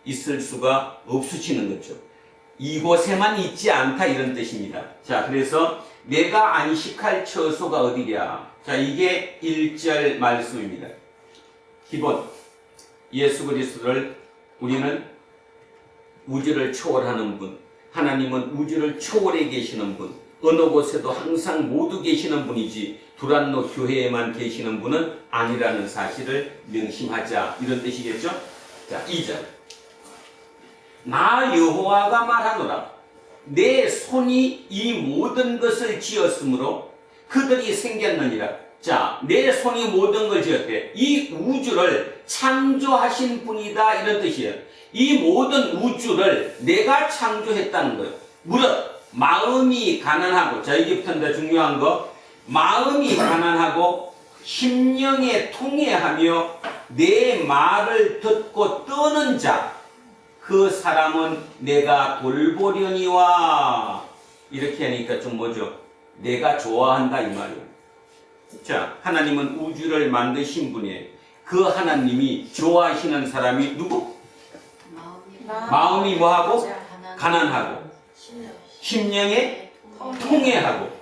있을 수가 없으시는 거죠. 이곳에만 있지 않다 이런 뜻입니다. 자, 그래서 내가 안식할 처소가 어디랴. 자, 이게 1절 말씀입니다. 기본 예수 그리스도를 우리는 우주를 초월하는 분, 하나님은 우주를 초월해 계시는 분, 어느 곳에도 항상 모두 계시는 분이지 두란노 교회에만 계시는 분은 아니라는 사실을 명심하자 이런 뜻이겠죠. 자, 2절 나 여호와가 말하노라 내 손이 이 모든 것을 지었으므로 그들이 생겼느니라. 자, 내 손이 모든 걸 지었대. 이 우주를 창조하신 분이다 이런 뜻이에요. 이 모든 우주를 내가 창조했다는 거예요. 무릇 마음이 가난하고, 자, 이제부터 중요한 거, 마음이 가난하고 심령에 통회하며 내 말을 듣고 떠는 자, 그 사람은 내가 돌보려니와. 이렇게 하니까 좀 뭐죠? 내가 좋아한다 이 말이에요. 자, 하나님은 우주를 만드신 분이에요. 그 하나님이 좋아하시는 사람이 누구? 마음이 뭐하고? 가난하고 심령에 통회하고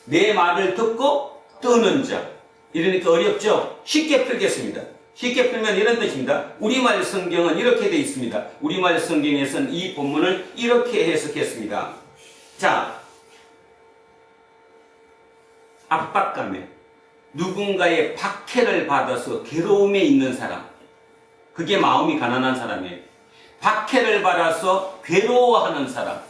내 말을 듣고 떠는 자. 이러니까 어렵죠? 쉽게 풀겠습니다. 쉽게 풀면 이런 뜻입니다. 우리말 성경은 이렇게 되어 있습니다. 우리말 성경에서는 이 본문을 이렇게 해석했습니다. 자, 압박감에 누군가의 박해를 받아서 괴로움에 있는 사람, 그게 마음이 가난한 사람이에요. 박해를 받아서 괴로워하는 사람,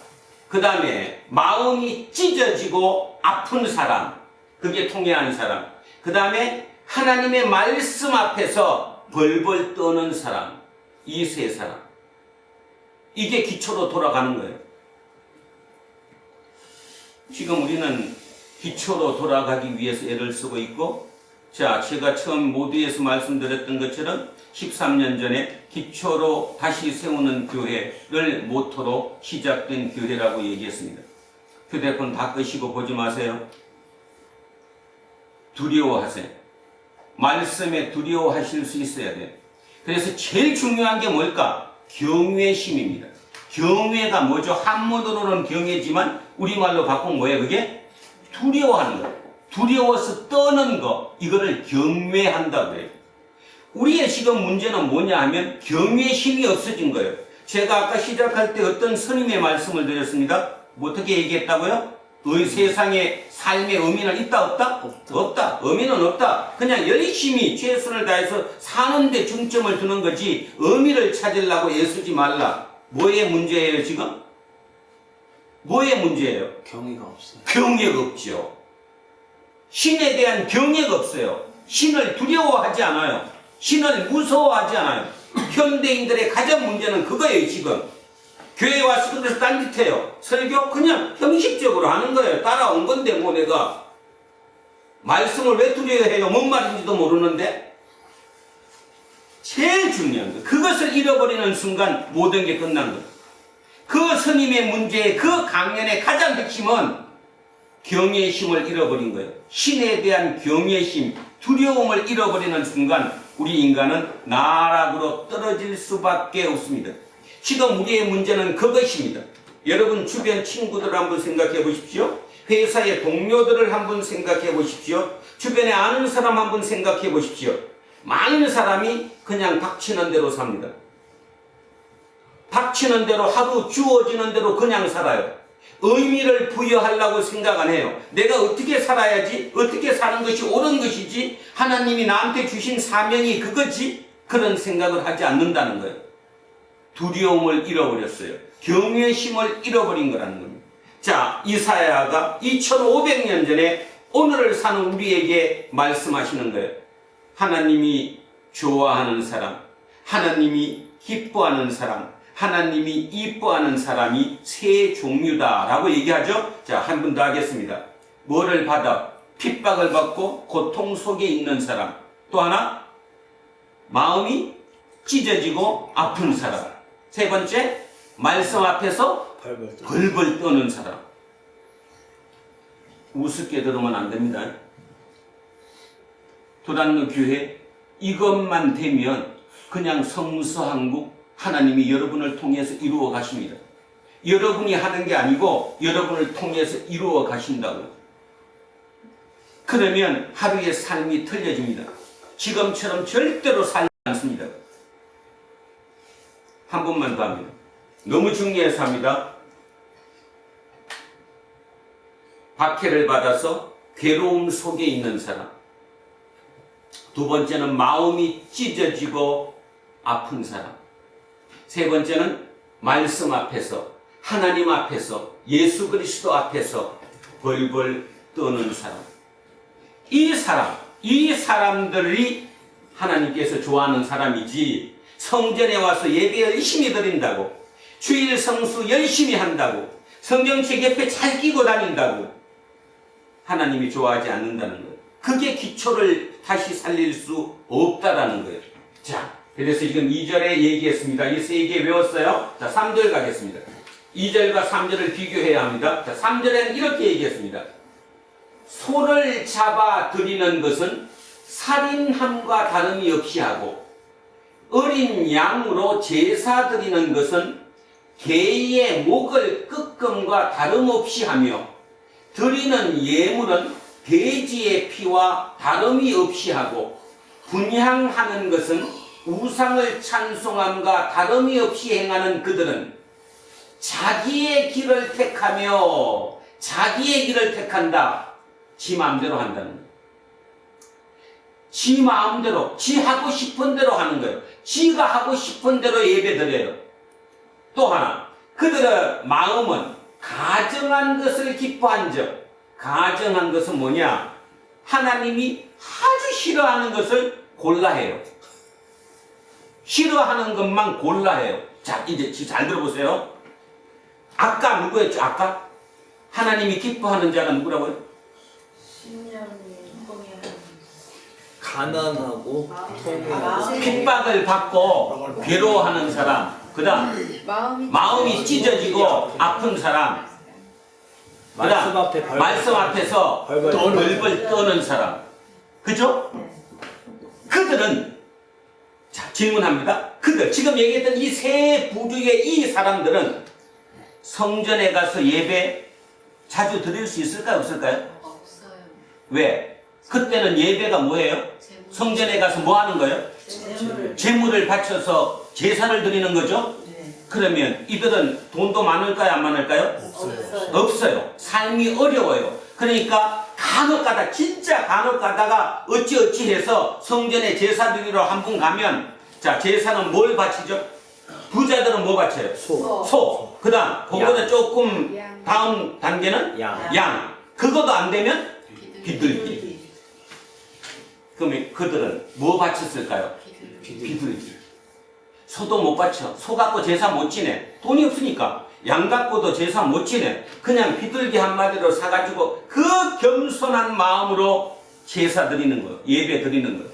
그 다음에 마음이 찢어지고 아픈 사람, 그게 통회한 사람, 그 다음에 하나님의 말씀 앞에서 벌벌 떠는 사람, 이 세 사람, 이게 기초로 돌아가는 거예요. 지금 우리는 기초로 돌아가기 위해서 애를 쓰고 있고, 자, 제가 처음 모두에서 말씀드렸던 것처럼 13년 전에 기초로 다시 세우는 교회를 모토로 시작된 교회라고 얘기했습니다. 휴대폰 다 끄시고 보지 마세요. 두려워하세요. 말씀에 두려워하실 수 있어야 돼요. 그래서 제일 중요한 게 뭘까? 경외심입니다. 경외가 뭐죠? 한문으로는 경외지만 우리말로 바꾸면 뭐예요? 그게 두려워하는 거예요. 두려워서 떠는 거, 이거를 경외한다고 해요. 우리의 지금 문제는 뭐냐 하면 경외심이 없어진 거예요. 제가 아까 시작할 때 어떤 스님의 말씀을 드렸습니다. 뭐 어떻게 얘기했다고요? 세상에 삶의 의미는 있다 없다? 없다. 의미는 없다. 그냥 열심히 최선을 다해서 사는데 중점을 두는 거지 의미를 찾으려고 애쓰지 말라. 뭐의 문제예요 지금? 뭐의 문제예요? 경의가 없어요. 경외가 없죠. 신에 대한 경외가 없어요. 신을 두려워하지 않아요. 신을 무서워하지 않아요. 현대인들의 가장 문제는 그거예요 지금. 교회 와서 그래서 딴짓해요. 설교 그냥 형식적으로 하는 거예요. 따라온 건데 뭐 내가 말씀을 왜 두려워해요? 뭔 말인지도 모르는데. 제일 중요한 거, 그것을 잃어버리는 순간 모든 게 끝난 거예요. 그 스님의 문제의 그 강연의 가장 핵심은 경외심을 잃어버린 거예요. 신에 대한 경외심, 두려움을 잃어버리는 순간 우리 인간은 나락으로 떨어질 수밖에 없습니다. 지금 우리의 문제는 그것입니다. 여러분 주변 친구들 한번 생각해 보십시오. 회사의 동료들을 한번 생각해 보십시오. 주변에 아는 사람 한번 생각해 보십시오. 많은 사람이 그냥 닥치는 대로 삽니다. 닥치는 대로 하루 주어지는 대로 그냥 살아요. 의미를 부여하려고 생각 안 해요. 내가 어떻게 살아야지? 어떻게 사는 것이 옳은 것이지? 하나님이 나한테 주신 사명이 그거지? 그런 생각을 하지 않는다는 거예요. 두려움을 잃어버렸어요. 경외심을 잃어버린 거라는 겁니다. 자, 이사야가 2500년 전에 오늘을 사는 우리에게 말씀하시는 거예요. 하나님이 좋아하는 사람, 하나님이 기뻐하는 사람, 하나님이 이뻐하는 사람이 세 종류다라고 얘기하죠. 자, 한 번 더 하겠습니다. 뭐를 받아? 핍박을 받고 고통 속에 있는 사람. 또 하나, 마음이 찢어지고 아픈 사람. 세 번째, 말씀 앞에서 벌벌 떠는 사람. 우습게 들으면 안 됩니다. 도단노 교회 이것만 되면 그냥 성서한국 하나님이 여러분을 통해서 이루어 가십니다. 여러분이 하는 게 아니고 여러분을 통해서 이루어 가신다고요. 그러면 하루의 삶이 틀려집니다. 지금처럼 절대로 살지 않습니다. 한 번만 더 합니다. 너무 중요해서 합니다. 박해를 받아서 괴로움 속에 있는 사람. 두 번째는 마음이 찢어지고 아픈 사람. 세 번째는 말씀 앞에서, 하나님 앞에서, 예수 그리스도 앞에서 벌벌 떠는 사람. 이 사람들이 하나님께서 좋아하는 사람이지, 성전에 와서 예배 열심히 드린다고, 주일 성수 열심히 한다고, 성경책 옆에 잘 끼고 다닌다고 하나님이 좋아하지 않는다는 거예요. 그게 기초를 다시 살릴 수 없다라는 거예요. 자, 그래서 지금 2절에 얘기했습니다. 이 세 개 외웠어요? 자, 3절 가겠습니다. 2절과 3절을 비교해야 합니다. 자, 3절에는 이렇게 얘기했습니다. 소를 잡아 드리는 것은 살인함과 다름이 없이 하고 어린 양으로 제사 드리는 것은 개의 목을 끄끔과 다름없이 하며 드리는 예물은 돼지의 피와 다름이 없이 하고 분향하는 것은 우상을 찬송함과 다름이 없이 행하는 그들은 자기의 길을 택하며 자기의 길을 택한다. 지 마음대로 한다는 거예요. 지 마음대로, 지 하고 싶은 대로 하는 거예요. 지가 하고 싶은 대로 예배 드려요. 또 하나, 그들의 마음은 가정한 것을 기뻐한 적. 가정한 것은 뭐냐? 하나님이 아주 싫어하는 것을 골라해요. 싫어하는 것만 골라해요. 자, 이제 잘 들어보세요. 아까 누구였죠? 아까? 하나님이 기뻐하는 자가 누구라고요? 가난하고 통해하고 핍박을 받고 괴로워하는 사람, 그 다음 마음이 찢어지고 아픈 사람, 그 다음 말씀 앞에서 벌벌 떠는 사람, 그죠? 그들은, 자, 질문합니다. 그들, 지금 얘기했던 이 세 부류의 이 사람들은 성전에 가서 예배 자주 드릴 수 있을까요? 없을까요? 없어요. 왜? 그때는 예배가 뭐예요? 성전에 가서 뭐 하는 거예요? 제물을 바쳐서 제사를 드리는 거죠? 그러면 이들은 돈도 많을까요? 안 많을까요? 없어요. 삶이 어려워요. 그러니까 간혹 가다, 진짜 간혹 가다가 어찌어찌 해서 성전에 제사 드리러 한 분 가면, 자, 제사는 뭘 바치죠? 부자들은 뭐 바쳐요? 소. 그 다음, 그거보다 조금 다음 단계는 양. 그것도 안 되면 비둘기. 그러면 그들은 뭐 바쳤을까요? 비둘기. 소도 못 바쳐. 소 갖고 제사 못 지내. 돈이 없으니까. 양 갖고도 제사 못 지내. 그냥 비둘기 한 마리로 사가지고 그 겸손한 마음으로 제사 드리는 거예요. 예배 드리는 거예요.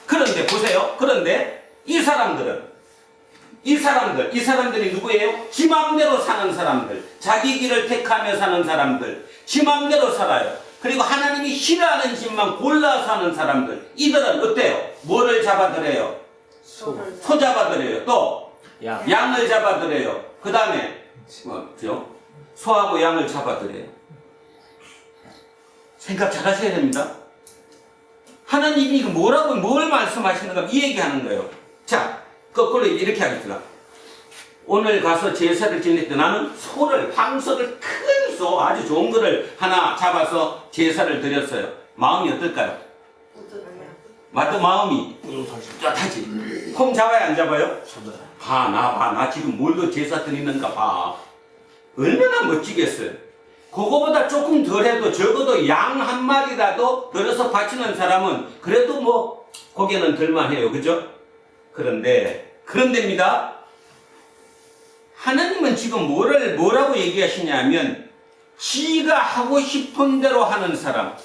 그런데 보세요. 그런데 이 사람들이 누구예요? 지 맘대로 사는 사람들. 자기 길을 택하며 사는 사람들. 지 맘대로 살아요. 그리고 하나님이 싫어하는 집만 골라서 하는 사람들. 이들은 어때요? 뭐를 잡아드려요? 소 잡아드려요. 또 양을 잡아드려요. 그 다음에 뭐죠? 소하고 양을 잡아드려요. 생각 잘 하셔야 됩니다. 하나님이 뭐라고 뭘 말씀하시는가 이 얘기하는 거예요. 자, 거꾸로 이렇게 하겠습니다. 오늘 가서 제사를 지낼 때 나는 소를, 황소를, 큰 소, 아주 좋은 거를 하나 잡아서 제사를 드렸어요. 마음이 어떨까요? 마음이 뿌듯하지. 콩 잡아야 안 잡아요? 나 지금 뭘로 제사 드리는가 봐. 얼마나 멋지겠어요. 그거보다 조금 덜해도 적어도 양 한 마리라도 들어서 바치는 사람은 그래도 뭐 고개는 들만해요. 그죠? 그런데입니다. 하나님은 지금 뭐라고 얘기하시냐면 지가 하고 싶은 대로 하는 사람,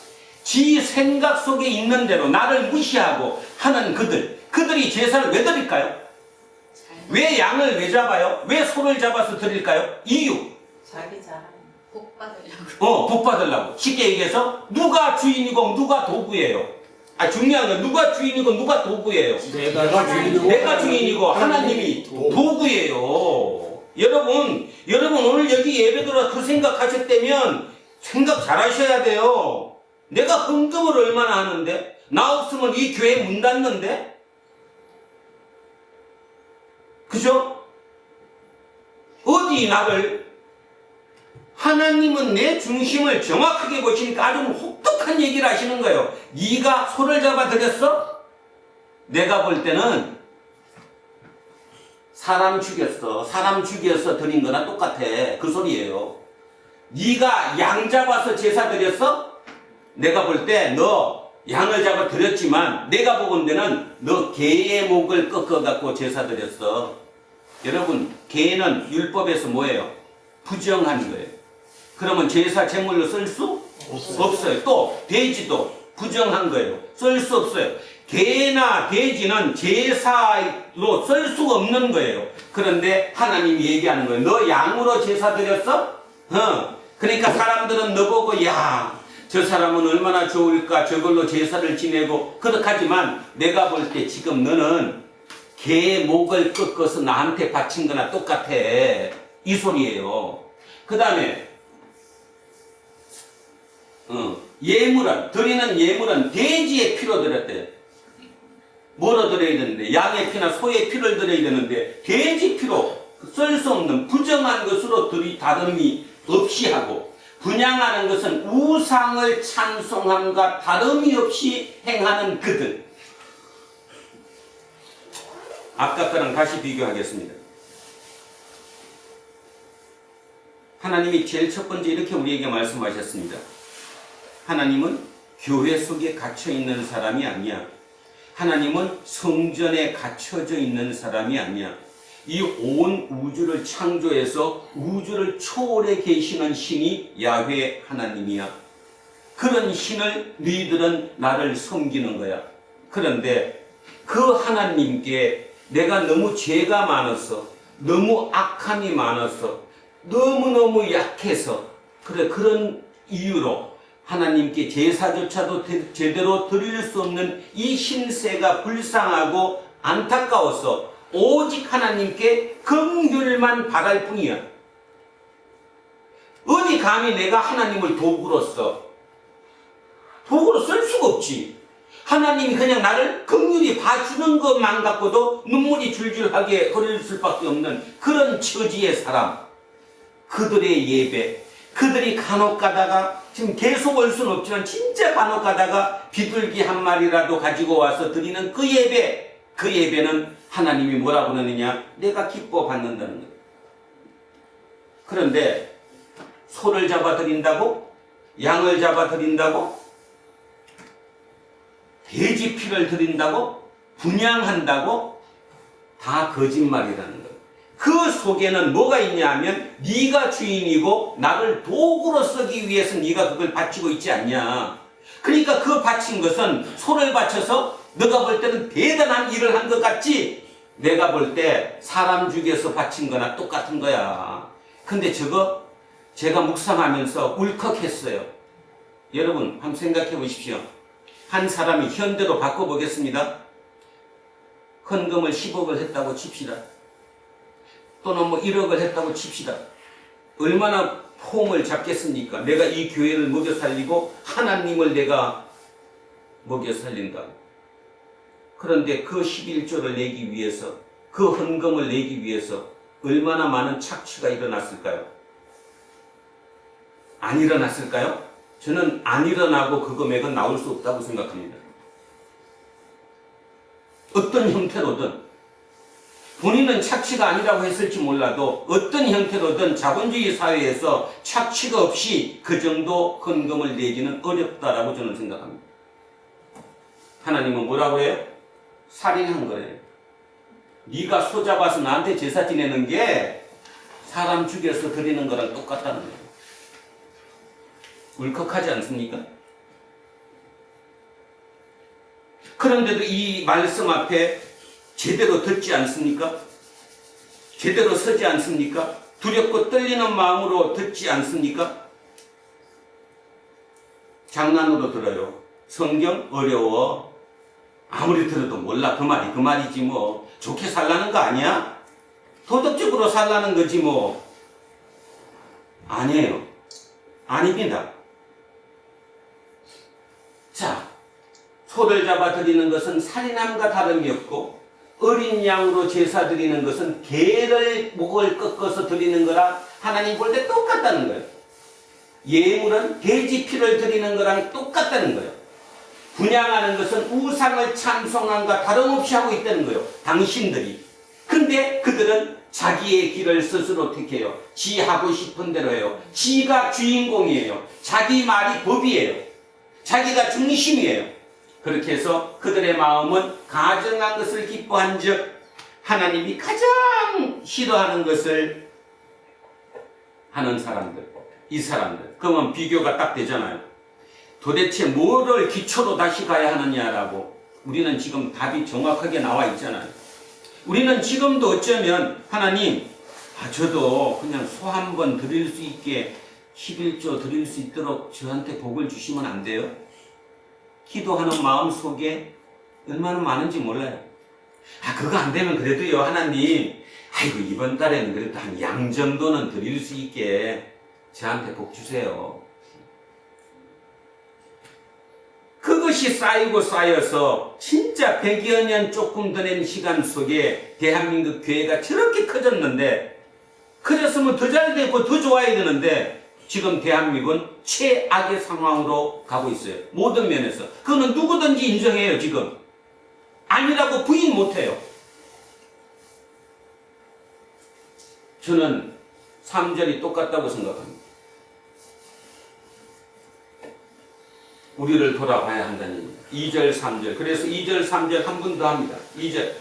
지 생각 속에 있는 대로 나를 무시하고 하는 그들이 제사를 왜 드릴까요? 왜 양을 왜 잡아요? 왜 소를 잡아서 드릴까요? 이유. 자기 자랑. 복 받으려고. 복 받으려고. 쉽게 얘기해서 누가 주인이고 누가 도구예요. 중요한 건 누가 주인이고 누가 도구예요. 내가 주인이고 하나님이 도구예요. 여러분 오늘 여기 예배 들어와 그 생각하셨다면 생각 잘 하셔야 돼요. 내가 헌금을 얼마나 하는데? 나 없으면 이 교회 문 닫는데? 그죠? 어디 나를? 하나님은 내 중심을 정확하게 보시니까 아주 혹독한 얘기를 하시는 거예요. 네가 소를 잡아 드렸어? 내가 볼 때는 사람 죽여서 드린 거나 똑같아. 그 소리예요. 네가 양 잡아서 제사 드렸어? 내가 볼 때 너 양을 잡아 드렸지만 내가 보건대는 너 개의 목을 꺾어갖고 제사 드렸어. 여러분, 개는 율법에서 뭐예요? 부정한 거예요. 그러면 제사 제물로 쓸 수 없어요. 또 돼지도 부정한 거예요. 쓸 수 없어요. 개나 돼지는 제사로 쓸 수가 없는 거예요. 그런데 하나님이 얘기하는 거예요. 너 양으로 제사 드렸어? 그러니까 사람들은 너보고 야, 저 사람은 얼마나 좋을까 저걸로 제사를 지내고 그렇하지만 내가 볼 때 지금 너는 개 목을 꺾어서 나한테 바친 거나 똑같아. 이 소리예요. 그 다음에 예물은, 드리는 예물은 돼지의 피로 드렸대요. 뭐로 드려야 되는데? 양의 피나 소의 피를 드려야 되는데 돼지 피로 쓸 수 없는 부정한 것으로 다름이 없이 하고, 분양하는 것은 우상을 찬송함과 다름이 없이 행하는 그들. 아까 거랑 다시 비교하겠습니다. 하나님이 제일 첫 번째 이렇게 우리에게 말씀하셨습니다. 하나님은 교회 속에 갇혀 있는 사람이 아니야. 하나님은 성전에 갇혀져 있는 사람이 아니야. 이 온 우주를 창조해서 우주를 초월해 계시는 신이 야훼 하나님이야. 그런 신을 너희들은 나를 섬기는 거야. 그런데 그 하나님께 내가 너무 죄가 많아서, 너무 악함이 많아서, 너무너무 약해서, 그런 이유로 하나님께 제사조차도 제대로 드릴 수 없는 이 신세가 불쌍하고 안타까워서 오직 하나님께 긍휼만 바랄 뿐이야. 어디 감히 내가 하나님을 도구로 쓸 수가 없지. 하나님이 그냥 나를 긍휼히 봐주는 것만 갖고도 눈물이 줄줄하게 흐를 수밖에 없는 그런 처지의 사람, 그들의 예배, 그들이 간혹 가다가, 지금 계속 올 수는 없지만 진짜 간혹 가다가 비둘기 한 마리라도 가지고 와서 드리는 그 예배, 그 예배는 하나님이 뭐라고 그러느냐? 내가 기뻐 받는다는 거예요. 그런데 소를 잡아 드린다고? 양을 잡아 드린다고? 돼지 피를 드린다고? 분양한다고? 다 거짓말이라는 거예요. 그 속에는 뭐가 있냐 하면 네가 주인이고 나를 도구로 쓰기 위해서 네가 그걸 바치고 있지 않냐. 그러니까 그 바친 것은 소를 바쳐서 너가 볼 때는 대단한 일을 한 것 같지, 내가 볼 때 사람 죽여서 바친 거나 똑같은 거야. 근데 저거 제가 묵상하면서 울컥했어요. 여러분 한번 생각해 보십시오. 한 사람이 현대로 바꿔보겠습니다. 헌금을 10억을 했다고 칩시다. 또는 뭐 1억을 했다고 칩시다. 얼마나 폼을 잡겠습니까? 내가 이 교회를 먹여 살리고 하나님을 내가 먹여 살린다. 그런데 그 11조를 내기 위해서, 그 헌금을 내기 위해서 얼마나 많은 착취가 일어났을까요? 안 일어났을까요? 저는 안 일어나고 그 금액은 나올 수 없다고 생각합니다. 어떤 형태로든, 본인은 착취가 아니라고 했을지 몰라도 어떤 형태로든 자본주의 사회에서 착취가 없이 그 정도 헌금을 내기는 어렵다라고 저는 생각합니다. 하나님은 뭐라고 해요? 살인한 거예요. 네가 소 잡아서 나한테 제사 지내는 게 사람 죽여서 드리는 거랑 똑같다는 거예요. 울컥하지 않습니까? 그런데도 이 말씀 앞에 제대로 듣지 않습니까? 제대로 서지 않습니까? 두렵고 떨리는 마음으로 듣지 않습니까? 장난으로 들어요. 성경 어려워. 아무리 들어도 몰라. 그 말이지 뭐. 좋게 살라는 거 아니야? 도덕적으로 살라는 거지 뭐. 아니에요. 아닙니다. 자, 소를 잡아 드리는 것은 살인함과 다름이 없고, 어린 양으로 제사 드리는 것은 개를 목을 꺾어서 드리는 거랑 하나님 볼 때 똑같다는 거예요. 예물은 돼지 피를 드리는 거랑 똑같다는 거예요. 분양하는 것은 우상을 찬송함과 다름없이 하고 있다는 거예요. 당신들이. 근데 그들은 자기의 길을 스스로 택해요. 지 하고 싶은 대로 해요. 지가 주인공이에요. 자기 말이 법이에요. 자기가 중심이에요. 그렇게 해서 그들의 마음은 가증한 것을 기뻐한 즉 하나님이 가장 싫어하는 것을 하는 사람들, 이 사람들. 그러면 비교가 딱 되잖아요. 도대체 뭐를 기초로 다시 가야 하느냐라고 우리는 지금 답이 정확하게 나와 있잖아요. 우리는 지금도 어쩌면 하나님, 저도 그냥 소 한 번 드릴 수 있게 11조 드릴 수 있도록 저한테 복을 주시면 안 돼요? 기도하는 마음 속에 얼마나 많은지 몰라요. 그거 안 되면 그래도요, 하나님, 아이고, 이번 달에는 그래도 한 양 정도는 드릴 수 있게 저한테 복 주세요. 그것이 쌓이고 쌓여서 진짜 100여 년 조금 더 된 시간 속에 대한민국 교회가 저렇게 커졌는데, 커졌으면 더 잘 되고 더 좋아야 되는데, 지금 대한민국은 최악의 상황으로 가고 있어요. 모든 면에서. 그거는 누구든지 인정해요, 지금. 아니라고 부인 못해요. 저는 3절이 똑같다고 생각합니다. 우리를 돌아봐야 한다는 2절, 3절. 그래서 2절, 3절 한 번 더 합니다. 2절.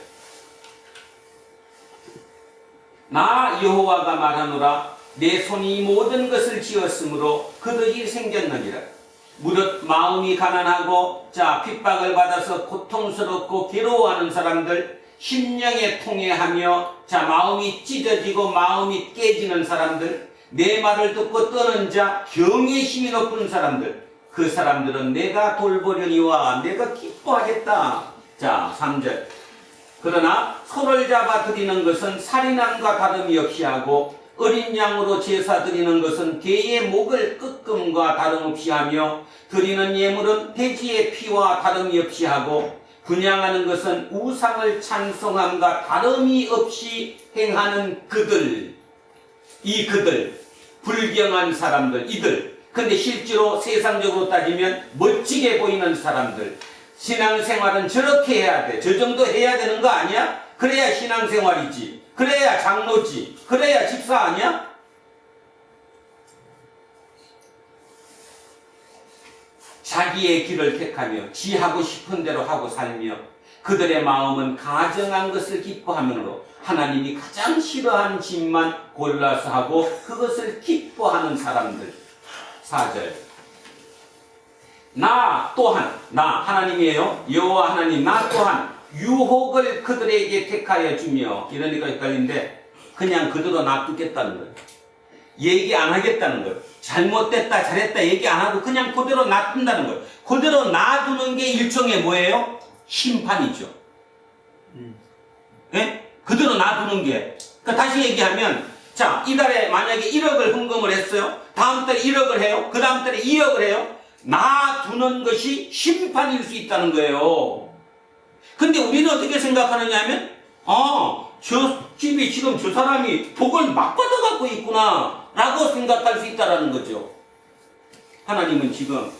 나 여호와가 말하노라. 내 손이 모든 것을 지었으므로 그들이 생겼느니라. 무릇 마음이 가난하고 핍박을 받아서 고통스럽고 괴로워하는 사람들, 심령에 통해하며 마음이 찢어지고 마음이 깨지는 사람들, 내 말을 듣고 떠는 자, 경의 힘이 높은 사람들, 그 사람들은 내가 돌보려니와 내가 기뻐하겠다. 3절. 그러나 소를 잡아 드리는 것은 살인함과 다름이 없이 하고 어린 양으로 제사 드리는 것은 개의 목을 끄끔과 다름없이 하며 드리는 예물은 돼지의 피와 다름이 없이 하고 분향하는 것은 우상을 찬송함과 다름이 없이 행하는 그들. 이 그들, 불경한 사람들, 이들. 근데 실제로 세상적으로 따지면 멋지게 보이는 사람들. 신앙생활은 저렇게 해야 돼. 저 정도 해야 되는 거 아니야? 그래야 신앙생활이지. 그래야 장로지. 그래야 집사 아니야? 자기의 길을 택하며 지 하고 싶은 대로 하고 살며 그들의 마음은 가정한 것을 기뻐하므로 하나님이 가장 싫어하는 짓만 골라서 하고 그것을 기뻐하는 사람들. 4절. 나 또한, 나 하나님이에요. 여호와 하나님, 나 또한 유혹을 그들에게 택하여 주며. 이러니까 헷갈리는데 그냥 그대로 놔두겠다는 거예요. 얘기 안 하겠다는 거예요. 잘못됐다 잘했다 얘기 안 하고 그냥 그대로 놔둔다는 거예요. 그대로 놔두는 게 일종의 뭐예요? 심판이죠. 네? 그대로 놔두는 게. 그러니까 다시 얘기하면, 이달에 만약에 1억을 헌금을 했어요. 다음 달에 1억을 해요. 그 다음 달에 2억을 해요. 놔두는 것이 심판일 수 있다는 거예요. 근데 우리는 어떻게 생각하느냐 하면, 저 집이 지금 저 사람이 복을 막 받아갖고 있구나 라고 생각할 수 있다는 거죠. 하나님은 지금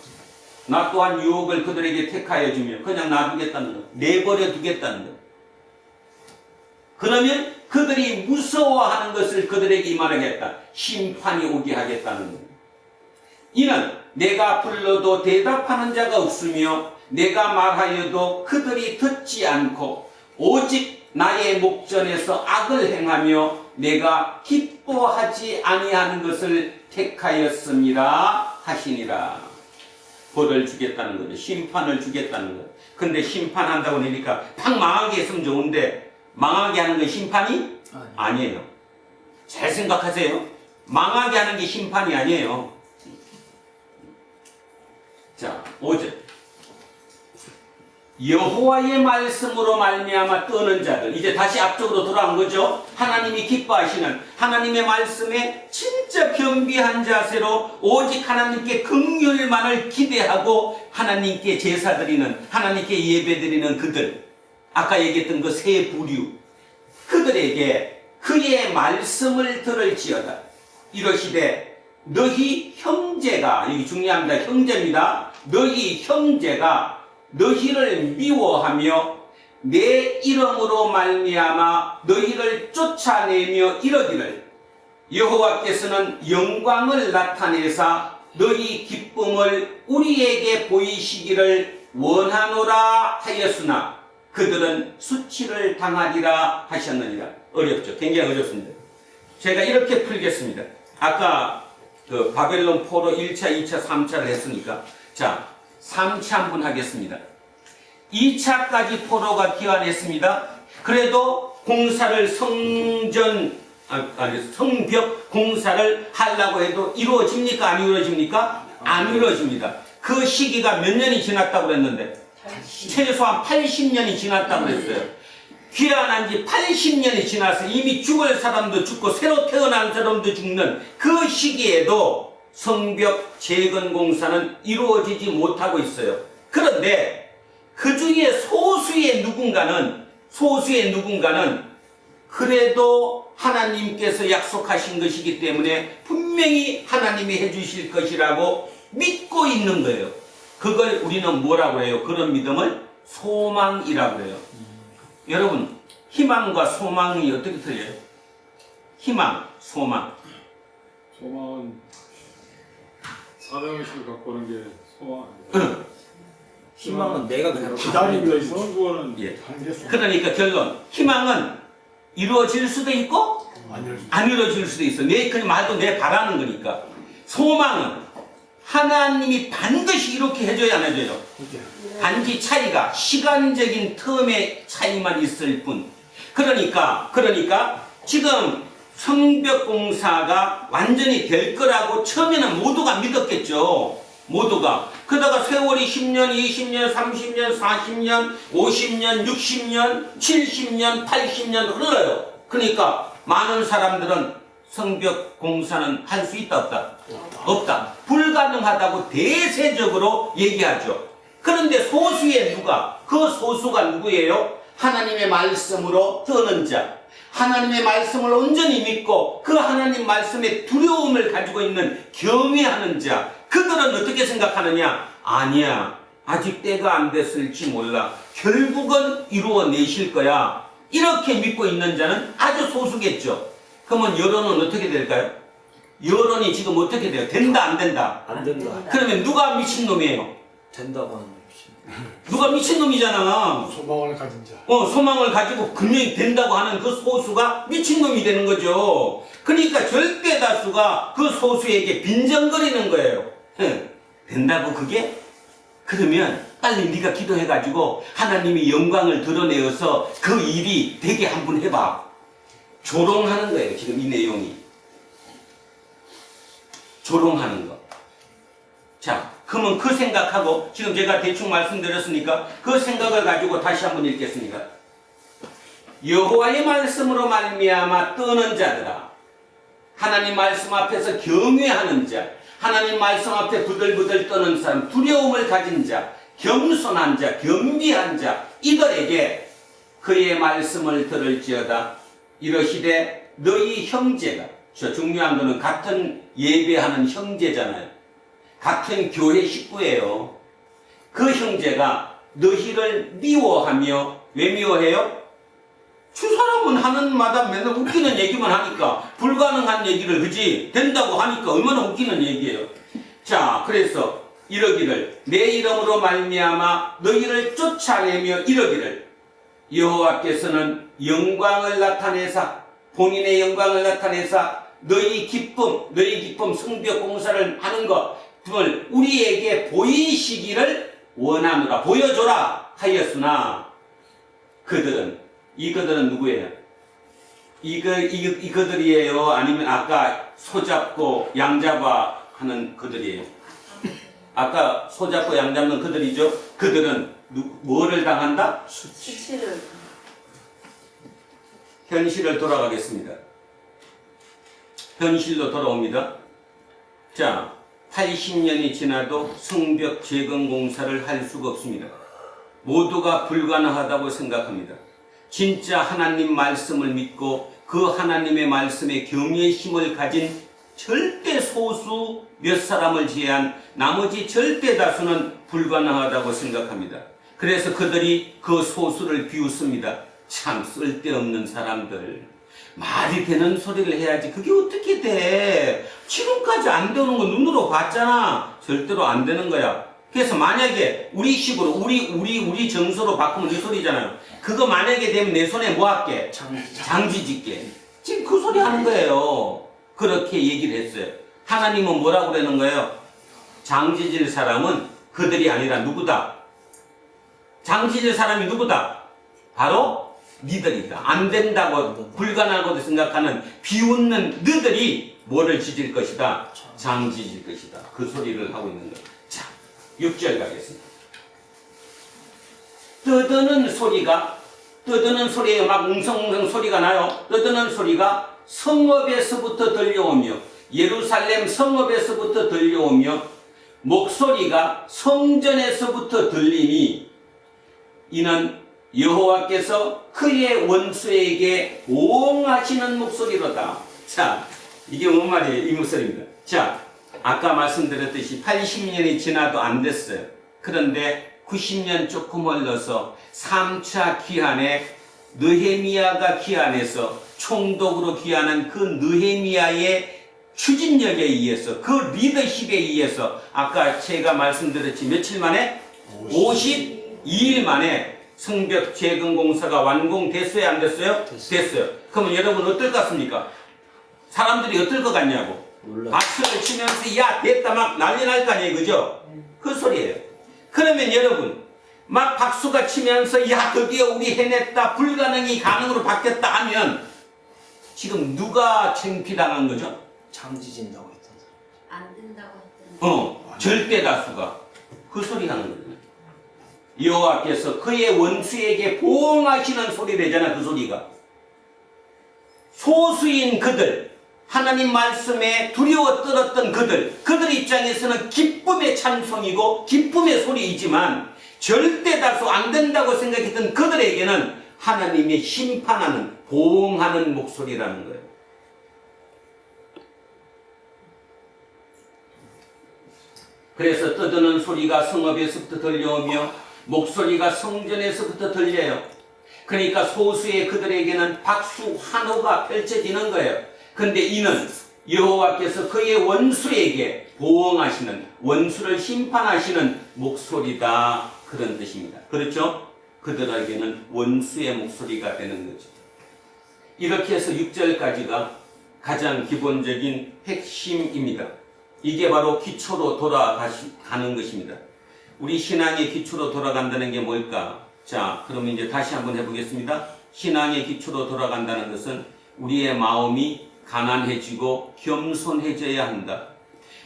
나 또한 유혹을 그들에게 택하여 주며 그냥 놔두겠다는 거예요. 내버려 두겠다는 거예요. 그러면 그들이 무서워하는 것을 그들에게 임하겠다. 심판이 오게 하겠다는 거예요. 이는 내가 불러도 대답하는 자가 없으며 내가 말하여도 그들이 듣지 않고 오직 나의 목전에서 악을 행하며 내가 기뻐하지 아니하는 것을 택하였습니다 하시니라. 벌을 주겠다는 거죠. 심판을 주겠다는 거예요. 근데 심판한다고 하니까 팍 망하게 했으면 좋은데 망하게 하는 게 심판이 아니에요. 잘 생각하세요. 망하게 하는 게 심판이 아니에요. 5절. 여호와의 말씀으로 말미암아 떠는 자들. 이제 다시 앞쪽으로 돌아온 거죠. 하나님이 기뻐하시는 하나님의 말씀에 진짜 겸비한 자세로 오직 하나님께 긍휼만을 기대하고 하나님께 제사 드리는, 하나님께 예배 드리는 그들, 아까 얘기했던 그 세 부류, 그들에게 그의 말씀을 들을지어다. 이러시되 너희 형제가, 여기 중요합니다. 형제입니다. 너희 형제가 너희를 미워하며 내 이름으로 말미암아 너희를 쫓아내며 이러기를 여호와께서는 영광을 나타내사 너희 기쁨을 우리에게 보이시기를 원하노라 하였으나 그들은 수치를 당하리라 하셨느니라. 어렵죠. 굉장히 어렵습니다. 제가 이렇게 풀겠습니다. 아까 그 바벨론 포로 1차, 2차, 3차를 했으니까, 3차 한번 하겠습니다. 2차까지 포로가 귀환했습니다. 그래도 공사를 성벽 공사를 하려고 해도 이루어집니까? 안 이루어집니까? 안 이루어집니다. 그 시기가 몇 년이 지났다고 그랬는데 최소한 80년이 지났다고 그랬어요. 귀환한 지 80년이 지나서 이미 죽을 사람도 죽고 새로 태어난 사람도 죽는 그 시기에도 성벽 재건 공사는 이루어지지 못하고 있어요. 그런데 그 중에 소수의 누군가는 그래도 하나님께서 약속하신 것이기 때문에 분명히 하나님이 해주실 것이라고 믿고 있는 거예요. 그걸 우리는 뭐라고 해요? 그런 믿음을 소망이라고 해요. 여러분, 희망과 소망이 어떻게 틀려요? 희망, 소망. 소망은 사명의식을 갖고 오는 게 소망 아닙니까? 희망은 내가 그냥 기다리고 있어. 추구하는 예. 단계수. 그러니까 결론, 희망은 이루어질 수도 있고 안 이루어질 수도 있어. 그 말도 내 바라는 거니까. 소망은 하나님이 반드시 이렇게 해줘야 안 해줘요. 단지 차이가 시간적인 텀의 차이만 있을 뿐. 그러니까 지금 성벽 공사가 완전히 될 거라고 처음에는 모두가 믿었겠죠. 모두가. 그러다가 세월이 10년, 20년, 30년, 40년, 50년, 60년, 70년, 80년 흘러요. 그러니까 많은 사람들은 성벽 공사는 할 수 있다 없다? 없다. 불가능하다고 대세적으로 얘기하죠. 그런데 소수의 그 소수가 누구예요? 하나님의 말씀으로 떠는 자, 하나님의 말씀을 온전히 믿고 그 하나님 말씀에 두려움을 가지고 있는 경외하는 자, 그들은 어떻게 생각하느냐? 아니야, 아직 때가 안 됐을지 몰라, 결국은 이루어내실 거야, 이렇게 믿고 있는 자는 아주 소수겠죠. 그러면 여론은 어떻게 될까요? 여론이 지금 어떻게 돼요? 된다 안 된다? 안 된다. 그러면 누가 미친놈이에요? 된다고 하는 거지. 누가 미친놈이잖아. 소망을 가진 자. 소망을 가지고 분명히 된다고 하는 그 소수가 미친놈이 되는 거죠. 그러니까 절대 다수가 그 소수에게 빈정거리는 거예요. 된다고 그게? 그러면 빨리 네가 기도해가지고 하나님이 영광을 드러내어서 그 일이 되게 한번 해봐. 조롱하는 거예요. 지금 이 내용이. 조롱하는 거. 자, 그러면 그 생각하고, 지금 제가 대충 말씀드렸으니까 그 생각을 가지고 다시 한번 읽겠습니다. 여호와의 말씀으로 말미암아 떠는 자들아, 하나님 말씀 앞에서 경외하는 자, 하나님 말씀 앞에 부들부들 떠는 사람, 두려움을 가진 자, 겸손한 자, 겸비한 자, 이들에게 그의 말씀을 들을지어다. 이러시되 너희 형제가, 저 중요한 거는 같은 예배하는 형제잖아요. 같은 교회 식구예요. 그 형제가 너희를 미워하며, 왜 미워해요? 주 사람은 하는 마다 맨날 웃기는 얘기만 하니까, 불가능한 얘기를 그지 된다고 하니까 얼마나 웃기는 얘기예요. 자, 그래서 이러기를, 내 이름으로 말미암아 너희를 쫓아내며 이러기를, 여호와께서는 영광을 나타내사, 본인의 영광을 나타내사 너희 기쁨 성벽 공사를 하는 것을 우리에게 보이시기를 원하노라, 보여줘라 하였으나 이거들은 누구예요? 이거들이에요? 아니면 아까 소잡고 양잡아 하는 그들이에요? 아까 소잡고 양잡는 그들이죠? 그들은 뭐를 당한다? 수치를. 현실을 돌아가겠습니다. 현실로 돌아옵니다. 자, 80년이 지나도 성벽 재건 공사를 할 수가 없습니다. 모두가 불가능하다고 생각합니다. 진짜 하나님 말씀을 믿고 그 하나님의 말씀에 경외심을 가진 절대 소수 몇 사람을 제외한 나머지 절대 다수는 불가능하다고 생각합니다. 그래서 그들이 그 소수를 비웃습니다. 참 쓸데없는 사람들, 말이 되는 소리를 해야지 그게 어떻게 돼? 지금까지 안 되는 거 눈으로 봤잖아. 절대로 안 되는 거야. 그래서 만약에 우리 식으로 우리 정서로 바꾸면 이 소리잖아요. 그거 만약에 되면 내 손에 뭐 할게? 장지 짓게. 지금 그 소리 하는 거예요. 그렇게 얘기를 했어요. 하나님은 뭐라고 그러는 거예요? 장지 질 사람은 그들이 아니라 누구다? 장지질 사람이 누구다? 바로 니들이다. 안 된다고 불가능하다고 생각하는 비웃는 너들이 뭐를 지질 것이다? 장지질 것이다. 그 소리를 하고 있는 거예요. 자, 6절 가겠습니다. 떠드는 소리에 막 웅성웅성 소리가 나요. 떠드는 소리가 성읍에서부터 들려오며 예루살렘 성읍에서부터 들려오며 목소리가 성전에서부터 들리니 이는 여호와께서 그의 원수에게 보응하시는 목소리로다. 자, 이게 뭔 말이에요? 이 목소리입니다. 자, 아까 말씀드렸듯이 80년이 지나도 안 됐어요. 그런데 90년 조금 흘러서 3차 기한에 느헤미야가 기한해서 총독으로 기한한 그 느헤미야의 추진력에 의해서 그 리더십에 의해서 아까 제가 말씀드렸지 며칠 만에 52일 만에 성벽 재건 공사가 완공됐어요? 안 됐어요? 됐어요. 그러면 여러분 어떨 것 같습니까? 사람들이 어떨 것 같냐고. 몰라. 박수를 치면서 야 됐다 막 난리 날 거 아니에요. 그죠? 그 소리예요. 그러면 여러분 막 박수가 치면서 야 드디어 우리 해냈다 불가능이 가능으로 바뀌었다 하면 지금 누가 창피당한 거죠? 장지진다고 했던 사람. 안 된다고 했던. 절대 다수가 그 소리 하는 거예요. 여호와께서 그의 원수에게 보응하시는 소리래잖아. 그 소리가 소수인 그들, 하나님 말씀에 두려워 떨었던 그들 입장에서는 기쁨의 찬송이고 기쁨의 소리이지만 절대 다수 안 된다고 생각했던 그들에게는 하나님의 심판하는 보응하는 목소리라는 거예요. 그래서 떠드는 소리가 성읍에서부터 들려오며 목소리가 성전에서부터 들려요. 그러니까 소수의 그들에게는 박수 환호가 펼쳐지는 거예요. 근데 이는 여호와께서 그의 원수에게 보응하시는, 원수를 심판하시는 목소리다, 그런 뜻입니다. 그렇죠? 그들에게는 원수의 목소리가 되는 거죠. 이렇게 해서 6절까지가 가장 기본적인 핵심입니다. 이게 바로 기초로 돌아가는 것입니다. 우리 신앙의 기초로 돌아간다는 게 뭘까? 자, 그러면 이제 다시 한번 해보겠습니다. 신앙의 기초로 돌아간다는 것은 우리의 마음이 가난해지고 겸손해져야 한다.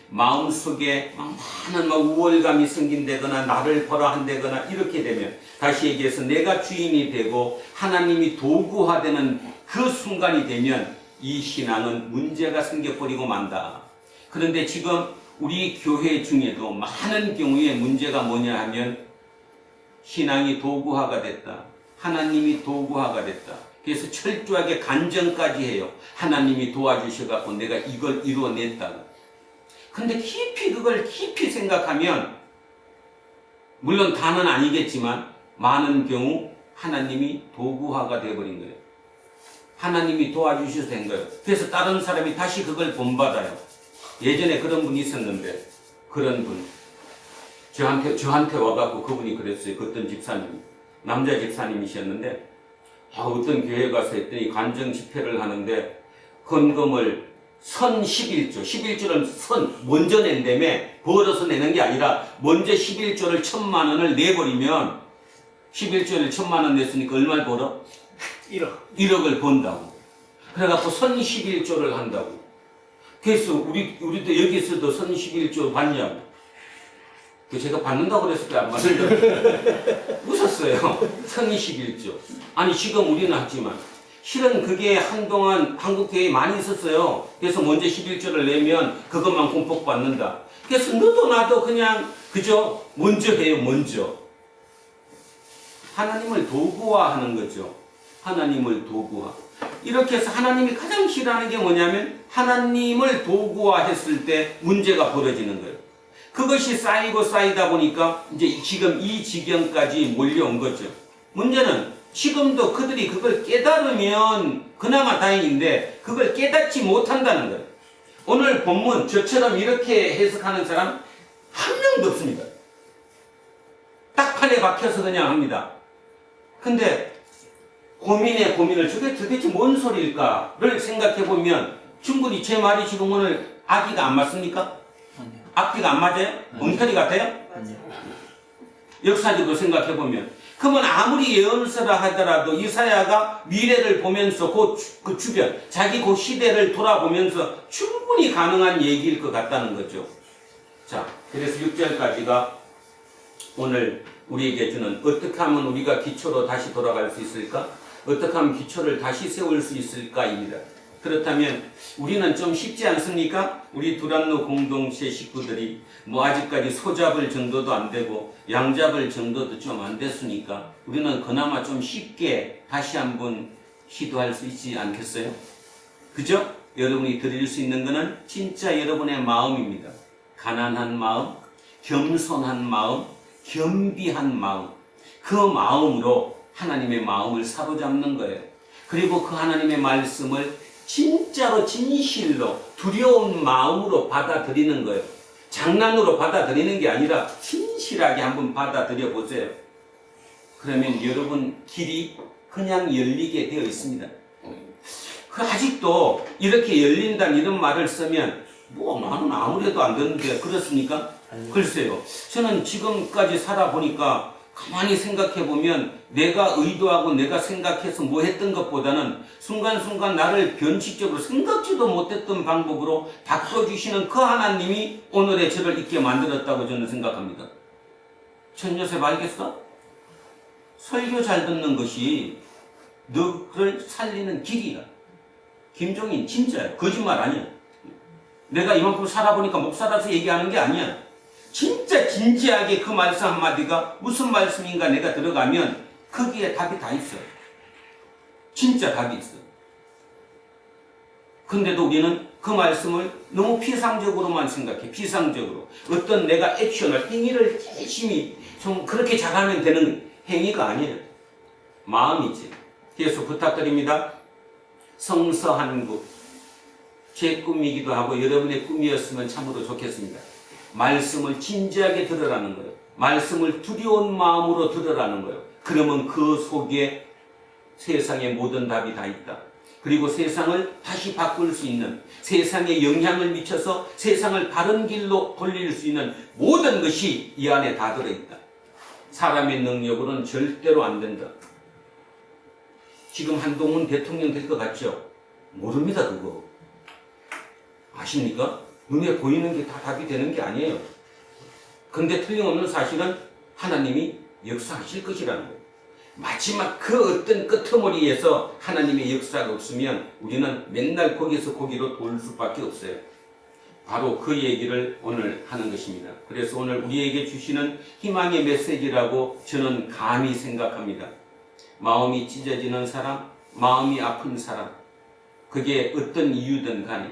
마음속에 많은 우월감이 생긴다거나 나를 보라 한다거나 이렇게 되면, 다시 얘기해서 내가 주인이 되고 하나님이 도구화되는 그 순간이 되면 이 신앙은 문제가 생겨버리고 만다. 그런데 지금 우리 교회 중에도 많은 경우에 문제가 뭐냐 하면 신앙이 도구화가 됐다. 하나님이 도구화가 됐다. 그래서 철저하게 간증까지 해요. 하나님이 도와주셔갖고 내가 이걸 이루어냈다고. 근데 그걸 깊이 생각하면, 물론 다는 아니겠지만 많은 경우 하나님이 도구화가 되어버린 거예요. 하나님이 도와주셔서 된 거예요. 그래서 다른 사람이 다시 그걸 본받아요. 예전에 그런 분이 있었는데, 그런 분 저한테 와갖고 그분이 그랬어요. 그 어떤 집사님, 남자 집사님이셨는데, 어떤 교회 가서 했더니 간증 집회를 하는데 헌금을 선 11조를 먼저 낸다며, 벌어서 내는 게 아니라 먼저 11조를 1,000만 원을 내버리면 11조를 1,000만 원 냈으니까 얼마를 벌어? 1억을 번다고. 그래갖고 선 11조를 한다고. 그래서 우리도 여기서도 선 11조 받냐고. 제가 받는다고 그랬을 때 안 받으려고 웃었어요. 선 11조. 아니 지금 우리는 하지만 실은 그게 한동안 한국교회에 많이 있었어요. 그래서 먼저 11조를 내면 그것만 공복 받는다. 그래서 너도 나도 그냥 그저 먼저 해요. 먼저 하나님을 도구화하는 거죠. 하나님을 도구화. 이렇게 해서 하나님이 가장 싫어하는 게 뭐냐면 하나님을 도구화했을 때 문제가 벌어지는 거예요. 그것이 쌓이고 쌓이다 보니까 이제 지금 이 지경까지 몰려온 거죠. 문제는 지금도 그들이 그걸 깨달으면 그나마 다행인데 그걸 깨닫지 못한다는 거예요. 오늘 본문 저처럼 이렇게 해석하는 사람 한 명도 없습니다. 딱판에 박혀서 그냥 합니다. 근데 고민을 저게 도대체 뭔 소리일까를 생각해 보면 충분히 제 말이 지금 오늘 악의가 안 맞습니까? 앞뒤가 안 맞아요? 엉터리 같아요? 아니요. 역사적으로 생각해보면. 그러면 아무리 예언서라 하더라도 이사야가 미래를 보면서 그 주변, 자기 그 시대를 돌아보면서 충분히 가능한 얘기일 것 같다는 거죠. 자, 그래서 6절까지가 오늘 우리에게 주는 어떻게 하면 우리가 기초로 다시 돌아갈 수 있을까? 어떻게 하면 기초를 다시 세울 수 있을까입니다. 그렇다면 우리는 좀 쉽지 않습니까? 우리 두란노 공동체 식구들이 뭐 아직까지 소잡을 정도도 안 되고 양잡을 정도도 좀 안 됐으니까 우리는 그나마 좀 쉽게 다시 한번 시도할 수 있지 않겠어요? 그죠? 여러분이 드릴 수 있는 것은 진짜 여러분의 마음입니다. 가난한 마음, 겸손한 마음, 겸비한 마음, 그 마음으로 하나님의 마음을 사로잡는 거예요. 그리고 그 하나님의 말씀을 진짜로 진실로 두려운 마음으로 받아들이는 거예요. 장난으로 받아들이는 게 아니라 진실하게 한번 받아들여 보세요. 그러면 여러분 길이 그냥 열리게 되어 있습니다. 그 아직도 이렇게 열린다는 이런 말을 쓰면 뭐 나는 아무래도 안 되는데 그렇습니까? 글쎄요. 저는 지금까지 살아보니까 가만히 생각해보면 내가 의도하고 내가 생각해서 뭐 했던 것보다는 순간순간 나를 변칙적으로 생각지도 못했던 방법으로 바꿔주시는 그 하나님이 오늘의 저를 있게 만들었다고 저는 생각합니다. 천요셉 알겠어? 설교 잘 듣는 것이 너를 살리는 길이야. 김종인 진짜야. 거짓말 아니야. 내가 이만큼 살아보니까 목 살아서 얘기하는 게 아니야. 진짜 진지하게 그 말씀 한마디가 무슨 말씀인가 내가 들어가면 거기에 답이 다 있어요. 진짜 답이 있어요. 근데도 우리는 그 말씀을 너무 피상적으로만 생각해. 피상적으로. 어떤 내가 액션을, 행위를 열심히 좀 그렇게 잘하면 되는 행위가 아니에요. 마음이지. 그래서 부탁드립니다. 성서 한국. 제 꿈이기도 하고 여러분의 꿈이었으면 참으로 좋겠습니다. 말씀을 진지하게 들으라는 거예요. 말씀을 두려운 마음으로 들으라는 거예요. 그러면 그 속에 세상의 모든 답이 다 있다. 그리고 세상을 다시 바꿀 수 있는, 세상에 영향을 미쳐서 세상을 바른 길로 돌릴 수 있는 모든 것이 이 안에 다 들어있다. 사람의 능력으로는 절대로 안 된다. 지금 한동훈 대통령 될 것 같죠? 모릅니다, 그거. 아십니까? 눈에 보이는 게 다 답이 되는 게 아니에요. 그런데 틀림없는 사실은 하나님이 역사하실 것이라는 거예요. 마지막 그 어떤 끄트머리에서 하나님의 역사가 없으면 우리는 맨날 거기서 거기로 돌 수밖에 없어요. 바로 그 얘기를 오늘 하는 것입니다. 그래서 오늘 우리에게 주시는 희망의 메시지라고 저는 감히 생각합니다. 마음이 찢어지는 사람, 마음이 아픈 사람, 그게 어떤 이유든 간에,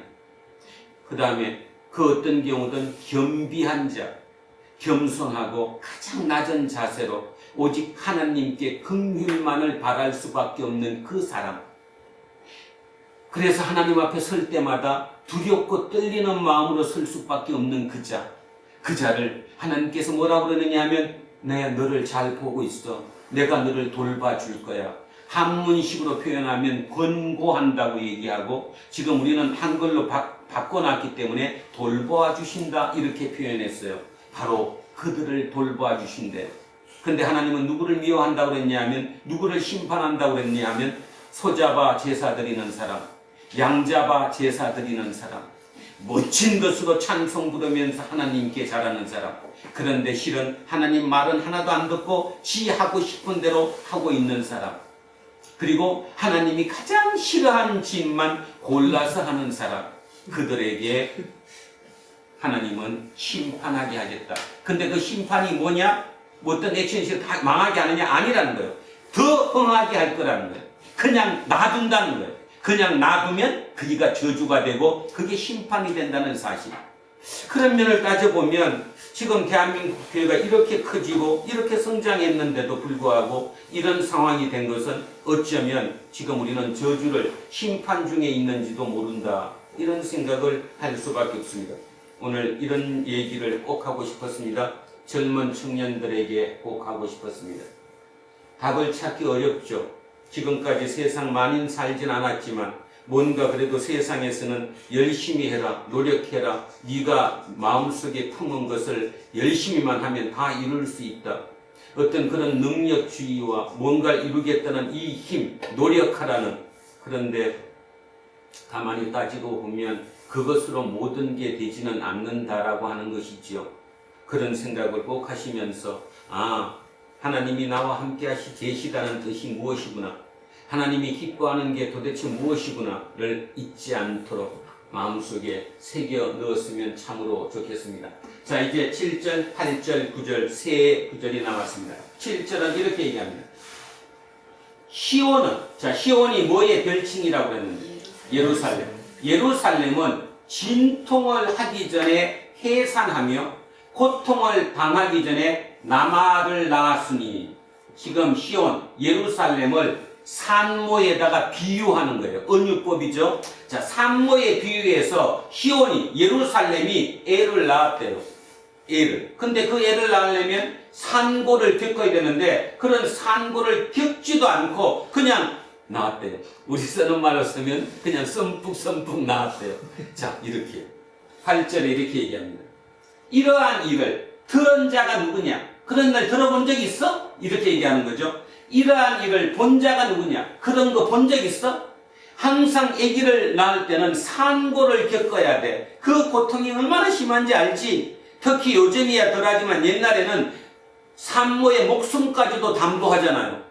그 다음에 그 어떤 경우든 겸비한 자, 겸손하고 가장 낮은 자세로 오직 하나님께 긍휼만을 바랄 수밖에 없는 그 사람. 그래서 하나님 앞에 설 때마다 두렵고 떨리는 마음으로 설 수밖에 없는 그 자. 그 자를 하나님께서 뭐라고 그러느냐 하면 내가 너를 잘 보고 있어. 내가 너를 돌봐줄 거야. 한문식으로 표현하면 권고한다고 얘기하고, 지금 우리는 한글로 바꿔놨기 때문에 돌보아 주신다 이렇게 표현했어요. 바로 그들을 돌보아 주신대. 근데 하나님은 누구를 미워한다고 그랬냐 하면, 누구를 심판한다고 그랬냐 하면, 소잡아 제사 드리는 사람, 양잡아 제사 드리는 사람, 멋진 것으로 찬송 부르면서 하나님께 잘하는 사람. 그런데 실은 하나님 말은 하나도 안 듣고 지 하고 싶은 대로 하고 있는 사람. 그리고 하나님이 가장 싫어하는 짓만 골라서 하는 사람. 그들에게 하나님은 심판하게 하겠다. 근데 그 심판이 뭐냐? 뭐 어떤 액션이 다 망하게 하느냐? 아니라는 거예요. 더 흥하게 할 거라는 거예요. 그냥 놔둔다는 거예요. 그냥 놔두면 그게 저주가 되고 그게 심판이 된다는 사실. 그런 면을 따져보면 지금 대한민국 교회가 이렇게 커지고 이렇게 성장했는데도 불구하고 이런 상황이 된 것은 어쩌면 지금 우리는 저주를 심판 중에 있는지도 모른다. 이런 생각을 할 수밖에 없습니다. 오늘 이런 얘기를 꼭 하고 싶었습니다. 젊은 청년들에게 꼭 하고 싶었습니다. 답을 찾기 어렵죠. 지금까지 세상 많이 살진 않았지만 뭔가 그래도 세상에서는 열심히 해라, 노력해라, 네가 마음속에 품은 것을 열심히만 하면 다 이룰 수 있다. 어떤 그런 능력주의와 뭔가를 이루겠다는 이 힘, 노력하라는. 그런데 가만히 따지고 보면 그것으로 모든 게 되지는 않는다라고 하는 것이지요. 그런 생각을 꼭 하시면서 하나님이 나와 함께 계시다는 뜻이 무엇이구나, 하나님이 기뻐하는 게 도대체 무엇이구나를 잊지 않도록 마음속에 새겨 넣었으면 참으로 좋겠습니다. 자, 이제 7절, 8절, 9절 세 구절이 남았습니다. 7절은 이렇게 얘기합니다. 시온이 뭐의 별칭이라고 그랬는지, 예루살렘. 예루살렘은 진통을 하기 전에 해산하며 고통을 당하기 전에 남아를 낳았으니, 지금 시온, 예루살렘을 산모에다가 비유하는 거예요. 은유법이죠. 자, 산모에 비유해서 시온이, 예루살렘이 애를 낳았대요. 애를. 근데 그 애를 낳으려면 산고를 겪어야 되는데 그런 산고를 겪지도 않고 그냥 낳았대요. 우리 쓰는 말로 쓰면 그냥 썸뿍 낳았대요. 자, 이렇게 8절에 이렇게 얘기합니다. 이러한 일을 들은 자가 누구냐? 그런 날 들어본 적 있어? 이렇게 얘기하는 거죠. 이러한 일을 본 자가 누구냐? 그런 거 본 적 있어? 항상 아기를 낳을 때는 산고를 겪어야 돼. 그 고통이 얼마나 심한지 알지? 특히 요즘이야 덜하지만 옛날에는 산모의 목숨까지도 담보하잖아요.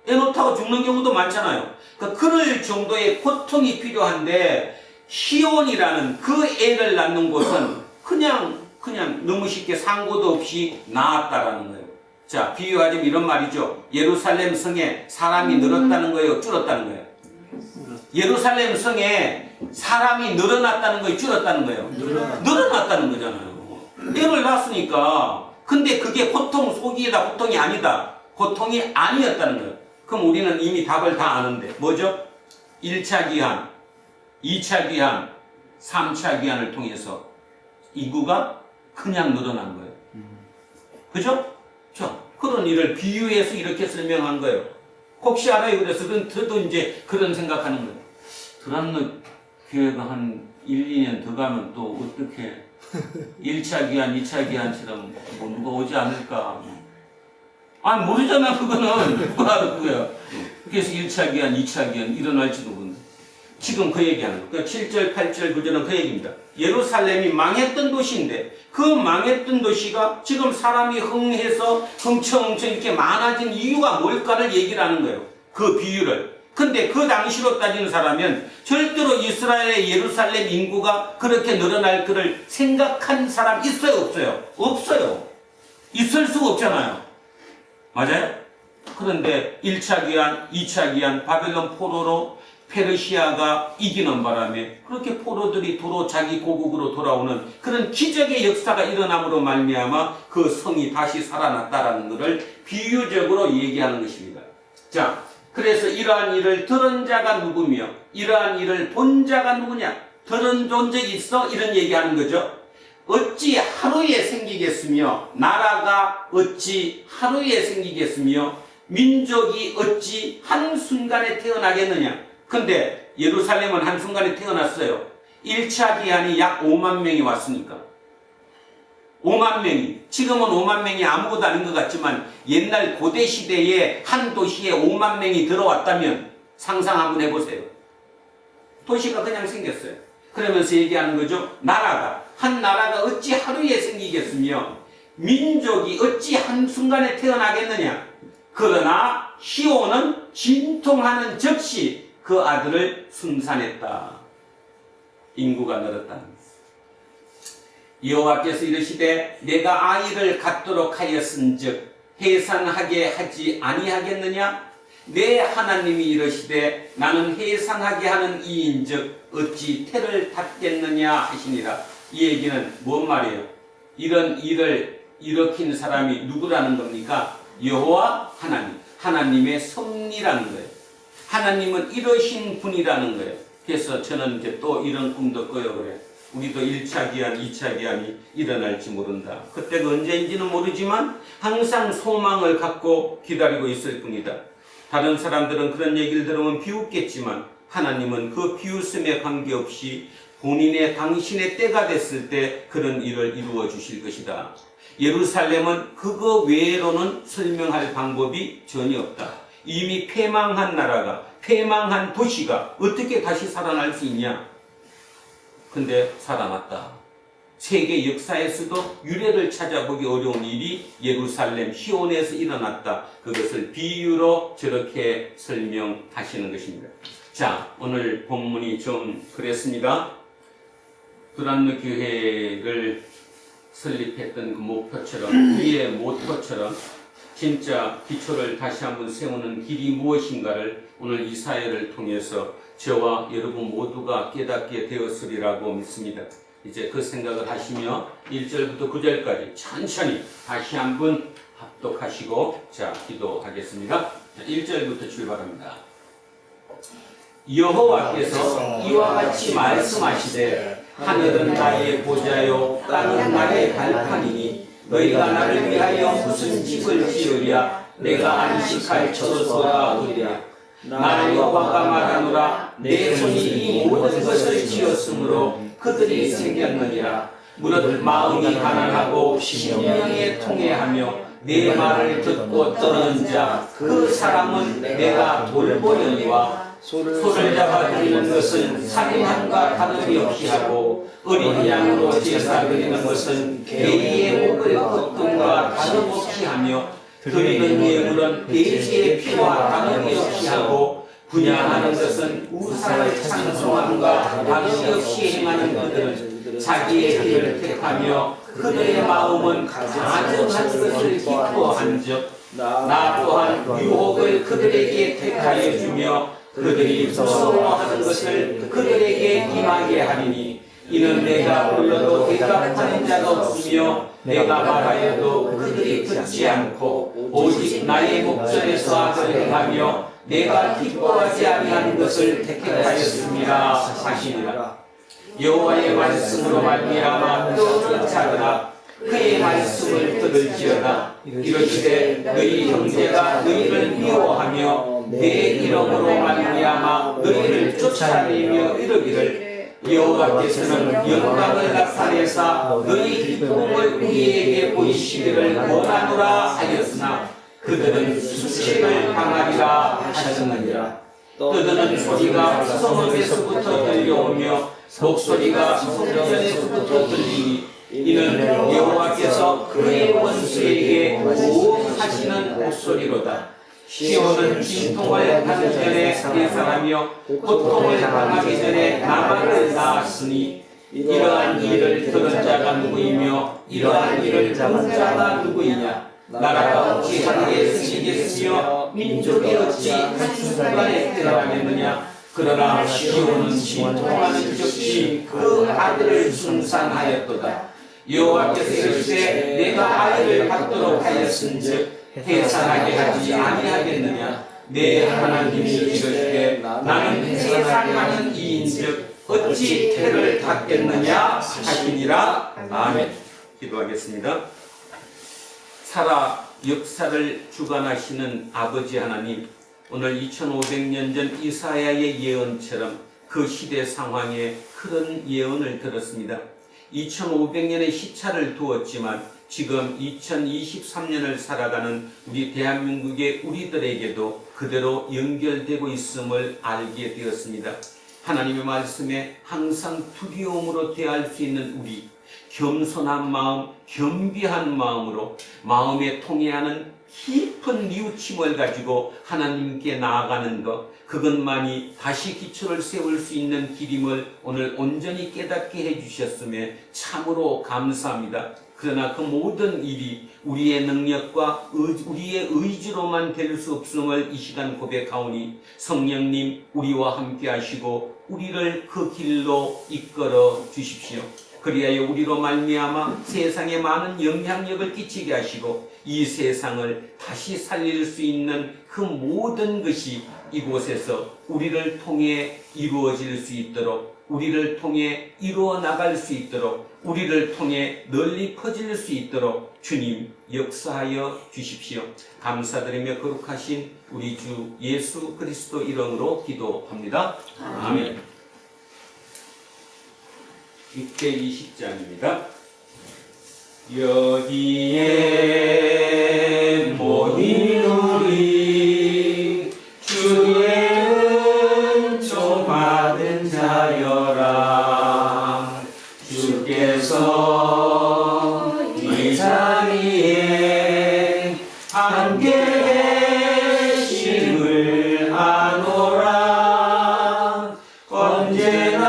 애 놓다가 죽는 경우도 많잖아요. 그럴 정도의 고통이 필요한데 시온이라는 그 애를 낳는 곳은 그냥 너무 쉽게 상고도 없이 낳았다라는 거예요. 자, 비유하자면 이런 말이죠. 예루살렘 성에 사람이 늘었다는 거예요, 줄었다는 거예요? 예루살렘 성에 사람이 늘어났다는 거예요, 줄었다는 거예요? 늘어났다는 거잖아요. 애를 낳았으니까. 근데 그게 고통 속이다, 고통이 아니다. 고통이 아니었다는 거예요. 그럼 우리는 이미 답을 다 아는데 뭐죠? 1차 기한, 2차 기한, 3차 기한을 통해서 인구가 그냥 늘어난 거예요. 그죠? 자, 그런 일을 비유해서 이렇게 설명한 거예요. 혹시 알아요? 그래서 저도 이제 그런 생각하는 거예요. 드람노 교회가 한 1, 2년 더 가면 또 어떻게 1차 기한, 2차 기한처럼 뭐 누가 오지 않을까. 아니, 모르잖아, 그거는. 그거야. 그래서 1차 기한, 2차 기한 일어날지도 모른다. 지금 그 얘기하는 거예요. 7절, 8절, 9절은 그 얘기입니다. 예루살렘이 망했던 도시인데 그 망했던 도시가 지금 사람이 흥해서 흥청흥청 이렇게 많아진 이유가 뭘까를 얘기를 하는 거예요. 그 비유를. 근데 그 당시로 따지는 사람은 절대로 이스라엘의 예루살렘 인구가 그렇게 늘어날 거를 생각한 사람 있어요, 없어요? 없어요. 있을 수가 없잖아요. 맞아요? 그런데 1차 기한, 2차 기한, 바벨론 포로로 페르시아가 이기는 바람에 그렇게 포로들이 도로 자기 고국으로 돌아오는 그런 기적의 역사가 일어남으로 말미암아 그 성이 다시 살아났다라는 것을 비유적으로 얘기하는 것입니다. 자, 그래서 이러한 일을 들은 자가 누구며 이러한 일을 본 자가 누구냐? 들은 본 적이 있어? 이런 얘기하는 거죠. 어찌 하루에 생기겠으며 나라가 어찌 하루에 생기겠으며 민족이 어찌 한순간에 태어나겠느냐? 근데 예루살렘은 한순간에 태어났어요. 1차 기한이 약 5만 명이 왔으니까. 5만 명이. 지금은 5만 명이 아무것도 아닌 것 같지만 옛날 고대 시대에 한 도시에 5만 명이 들어왔다면 상상 한번 해보세요. 도시가 그냥 생겼어요. 그러면서 얘기하는 거죠. 한 나라가 어찌 하루에 생기겠으며 민족이 어찌 한순간에 태어나겠느냐. 그러나 시온은 진통하는 즉시 그 아들을 순산했다. 인구가 늘었다. 여호와께서 이르시되 내가 아이를 갖도록 하였은즉 해산하게 하지 아니하겠느냐? 내 하나님이 이르시되 나는 해산하게 하는 이인즉 어찌 태를 닫겠느냐 하시니라. 이 얘기는 뭔 말이에요? 이런 일을 일으킨 사람이 누구라는 겁니까? 여호와 하나님. 하나님의 섭리라는 거예요. 하나님은 이러신 분이라는 거예요. 그래서 저는 이제 또 이런 꿈도 꿔요. 그래. 우리도 1차 기한, 2차 기한이 일어날지 모른다. 그때가 언제인지는 모르지만 항상 소망을 갖고 기다리고 있을 뿐이다. 다른 사람들은 그런 얘기를 들으면 비웃겠지만 하나님은 그 비웃음에 관계없이 본인의 당신의 때가 됐을 때 그런 일을 이루어 주실 것이다. 예루살렘은 그거 외로는 설명할 방법이 전혀 없다. 이미 패망한 나라가, 패망한 도시가 어떻게 다시 살아날 수 있냐? 근데 살아났다. 세계 역사에서도 유례를 찾아보기 어려운 일이 예루살렘 시온에서 일어났다. 그것을 비유로 저렇게 설명하시는 것입니다. 자, 오늘 본문이 좀 그랬습니다. 두란노 교회를 설립했던 그 목표처럼, 우리의 모토처럼 진짜 기초를 다시 한번 세우는 길이 무엇인가를 오늘 이 사회를 통해서 저와 여러분 모두가 깨닫게 되었으리라고 믿습니다. 이제 그 생각을 하시며 1절부터 9절까지 천천히 다시 한번 합독하시고 자, 기도하겠습니다. 1절부터 출발합니다. 여호와께서 이와 같이 말씀하시되 하늘은 나의 보좌요 땅은 나의 발판이니 너희가 나를 위하여 무슨 집을 지으랴 내가 안식할 처소가 어디랴 나는 여호와가 말하노라 내 손이 이 모든 것을 지었으므로 그들이 생겼느니라 무릇 마음이 가난하고 심령에 통회하며 내 말을 듣고 떠는 자 그 사람은 내가 돌보려니와 소를 잡아 드리는 것은 살인함과 다름이 없이 하고 어린 양으로 제사 드리는 것은 돼지의 목을 꺾음과 다름없이 하며 드리는 예물은 돼지의 피와 다름이 없이 하고 분양하는 것은 우상을 찬송함과 다름이 없이 행하는 그들은 자기의 길을 택하며 그들의 마음은 가증한 것을 기뻐한즉 나 또한 유혹을 그들에게 택하여 주며 그들이 무서워하는 것을 그들에게 임하게 하리니 이는 내가 불러도 대답하는 자가 없으며 내가 말하여도 그들이 듣지 않고 오직 나의 목전에서 악을 행하며 내가 기뻐하지 아니하는 것을 택하였습니다 하시니라. 여호와의 말씀으로 말미암아 떠오르는 자들아 그의 말씀을 들을지어다. 이르시되 너희 형제가 너희를 미워하며 내 이름으로 말미암아 너희를 쫓아내며 이르기를 여호와께서는 영광을 나타내사 너희 기쁨을 우리에게 보이시기를 원하노라 하였으나 그들은 수치를 당하리라 하셨느니라. 떠드는 소리가 성읍에서부터 들려오며 목소리가 성전에서부터 들리니 이는 여호와께서 그의 원수에게 보호하시는 목소리로다. 시온은 진통을 하기 전에 예상하며 고통을 당하기 전에 나만을 낳았으니 이러한 일을 들은 자가 누구이며 이러한 일을 본 자가 누구이냐. 나라가 어찌 하늘에 쓰시겠으며 민족이 어찌 한순간에 들어가겠느냐. 그러나 시온은 진통하는 즉시 그 아들을 순산하였도다. 여호와께서 이르시되 내가 아이를 갖도록 하였은즉 해산하게 하지 아니하겠느냐. 내 하나님이 이르시되 나는 해산하는 이인즉 어찌 태를 닫겠느냐 하시니라. 아멘. 기도하겠습니다. 살아 역사를 주관하시는 아버지 하나님, 오늘 2500년 전 이사야의 예언처럼 그 시대 상황에 그런 예언을 들었습니다. 2500년의 시차를 두었지만 지금 2023년을 살아가는 우리 대한민국의 우리들에게도 그대로 연결되고 있음을 알게 되었습니다. 하나님의 말씀에 항상 두려움으로 대할 수 있는 우리, 겸손한 마음, 겸비한 마음으로 마음에 통해하는 깊은 뉘우침을 가지고 하나님께 나아가는 것, 그것만이 다시 기초를 세울 수 있는 길임을 오늘 온전히 깨닫게 해주셨음에 참으로 감사합니다. 그러나 그 모든 일이 우리의 능력과 우리의 의지로만 될 수 없음을 이 시간 고백하오니 성령님 우리와 함께 하시고 우리를 그 길로 이끌어 주십시오. 그리하여 우리로 말미암아 세상에 많은 영향력을 끼치게 하시고 이 세상을 다시 살릴 수 있는 그 모든 것이 이곳에서 우리를 통해 이루어질 수 있도록 우리를 통해 이루어 나갈 수 있도록, 우리를 통해 널리 퍼질 수 있도록 주님 역사하여 주십시오. 감사드리며 거룩하신 우리 주 예수 그리스도 이름으로 기도합니다. 아멘. 620장입니다. 여기에 모인 우리 주의 은총 받은 자여라. 주께서 이 자리에 함께 계심을 아노라. 언제나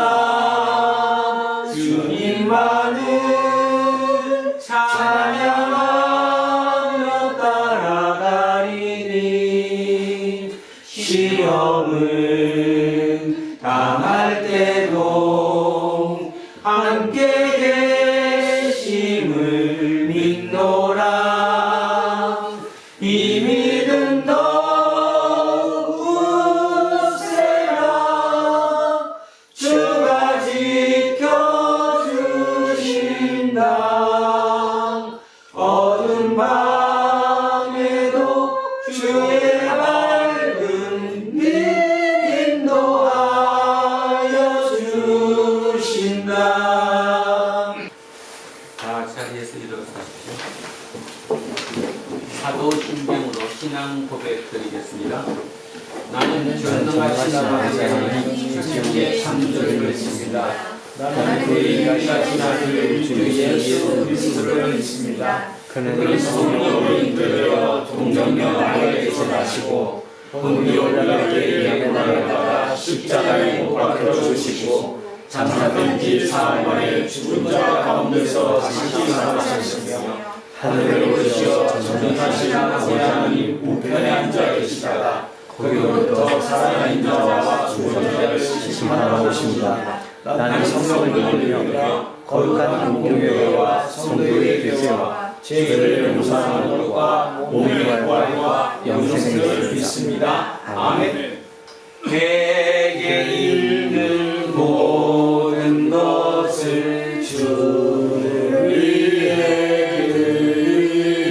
주님만을 찬양하며 따라가리니 시험을 당할 때도 함께 계심을 믿노라. 이 믿음 더우세라. 주가 지켜주신다. 어두운 밤에도 주의 밝은 빛 인도하여 주신다. 자, 자리에서 일어서십시오. 사도 신경으로 신앙 고백 드리겠습니다. 나는 전능하신 하나님 주님께 참조를 믿습니다. 나는 그의 인간이신 아들 주 예수 그리스도를 믿습니다. 그는 성령으로 인도되어 동정녀 마리아에게서 나시고 본디오 빌라도의 영에 달려다가 십자가에 못 박혀 죽으시고 장사된 지 사흘 만에 죽은 자 가운데서 다시 살아나셨으며 하늘에 오르시어 전능하신 아버지 하나님 우편에 앉아 계시다가 거기로부터 살아있는 자와 죽은 자를 심판하러 오십니다. 나는 성령을 믿으며 거룩한 공교회와 성도의 교제와 죄를 용서하는 것과 몸의 부활과 영생을 믿습니다. 아멘. 내게 있는 모든 것을 주를 위해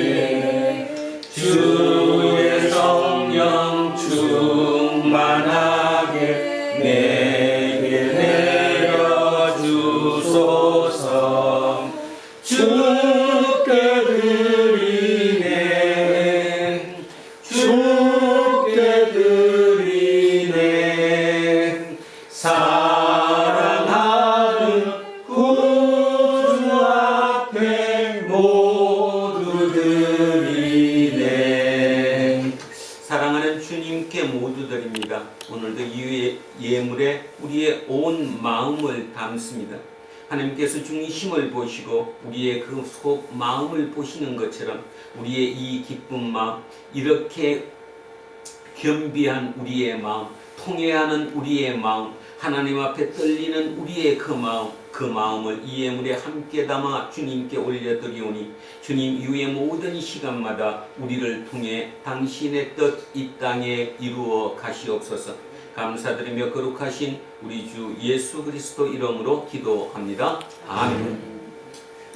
드리네. 주의 성령 충만하게 내게 내려주소서. 주께 드리네. 주께 드리네. 사랑하는 구주 앞에 모두 드리네. 사랑하는 주님께 모두 드립니다. 오늘도 이 예물에 우리의 온 마음을 담습니다. 하나님께서 중심을 보시고 우리의 그 속 마음을 보시는 것처럼 우리의 이 기쁜 마음, 이렇게 겸비한 우리의 마음, 통회하는 우리의 마음, 하나님 앞에 떨리는 우리의 그 마음을 이 예물에 함께 담아 주님께 올려드리오니 주님 이후의 모든 시간마다 우리를 통해 당신의 뜻 이 땅에 이루어 가시옵소서. 감사드리며 거룩하신 우리 주 예수 그리스도 이름으로 기도합니다. 아멘.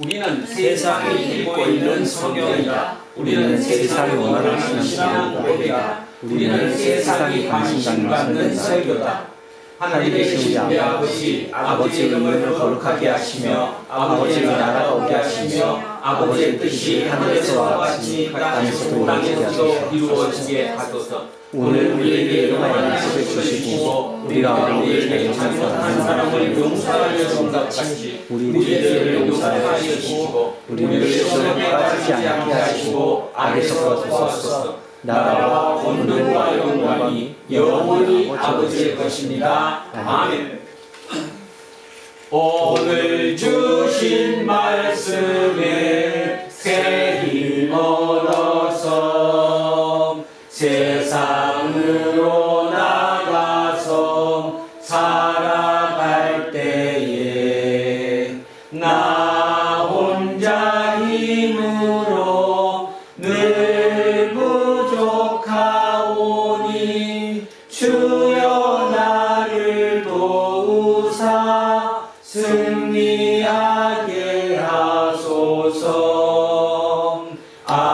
우리는 세상이 읽고 있는 성경이다. 우리는 세상이 원하는 신앙 고백이다. 우리는 세상이 관심받는 설교다. 하늘에 계신 우리 아버지, 아버지의 이름을 거룩하게 하시며 아버지의 나라가 오게 하시며 아버지의 뜻이 하늘에서와 같이 땅에서도 이루어지게 하소서. 오늘 우리에게 일용할 양식을 주시고 우리가 우리에게 잘못한 사람을 용서하여 준 것 같이 우리의 죄를 용서하여 주시고 우리를 시험에 빠지지 않게 하시고 악에서 구하소서. 나라와 권능과 영광이 영원히 아버지의 것입니다. 아멘. 오늘 주신 말씀에 새 힘 얻어서 세상으로 나가서 살아갈 때에 나 혼자 힘으로 늘 부족하오니 주여 나를 도우사 승리하게 하소서. 아멘.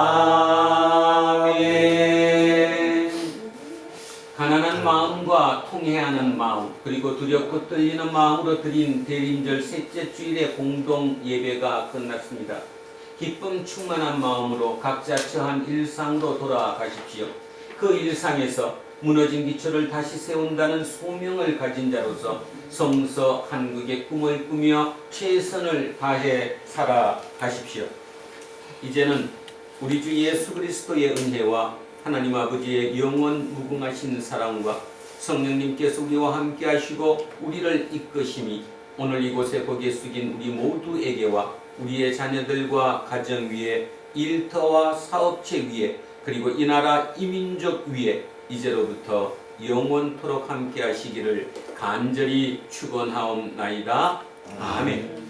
가난한 마음과 통회하는 마음, 그리고 두렵고 떨리는 마음으로 드린 대림절 셋째 주일의 공동 예배가 끝났습니다. 기쁨 충만한 마음으로 각자 처한 일상으로 돌아가십시오. 그 일상에서 무너진 기초를 다시 세운다는 소명을 가진 자로서 성서 한국의 꿈을 꾸며 최선을 다해 살아가십시오. 이제는 우리 주 예수 그리스도의 은혜와 하나님 아버지의 영원 무궁하신 사랑과 성령님께서 우리와 함께 하시고 우리를 이끄심이 오늘 이곳에 고개 숙인 우리 모두에게와 우리의 자녀들과 가정 위에, 일터와 사업체 위에, 그리고 이 나라 이민족 위에 이제로부터 영원토록 함께 하시기를 간절히 축원하옵나이다. 아멘.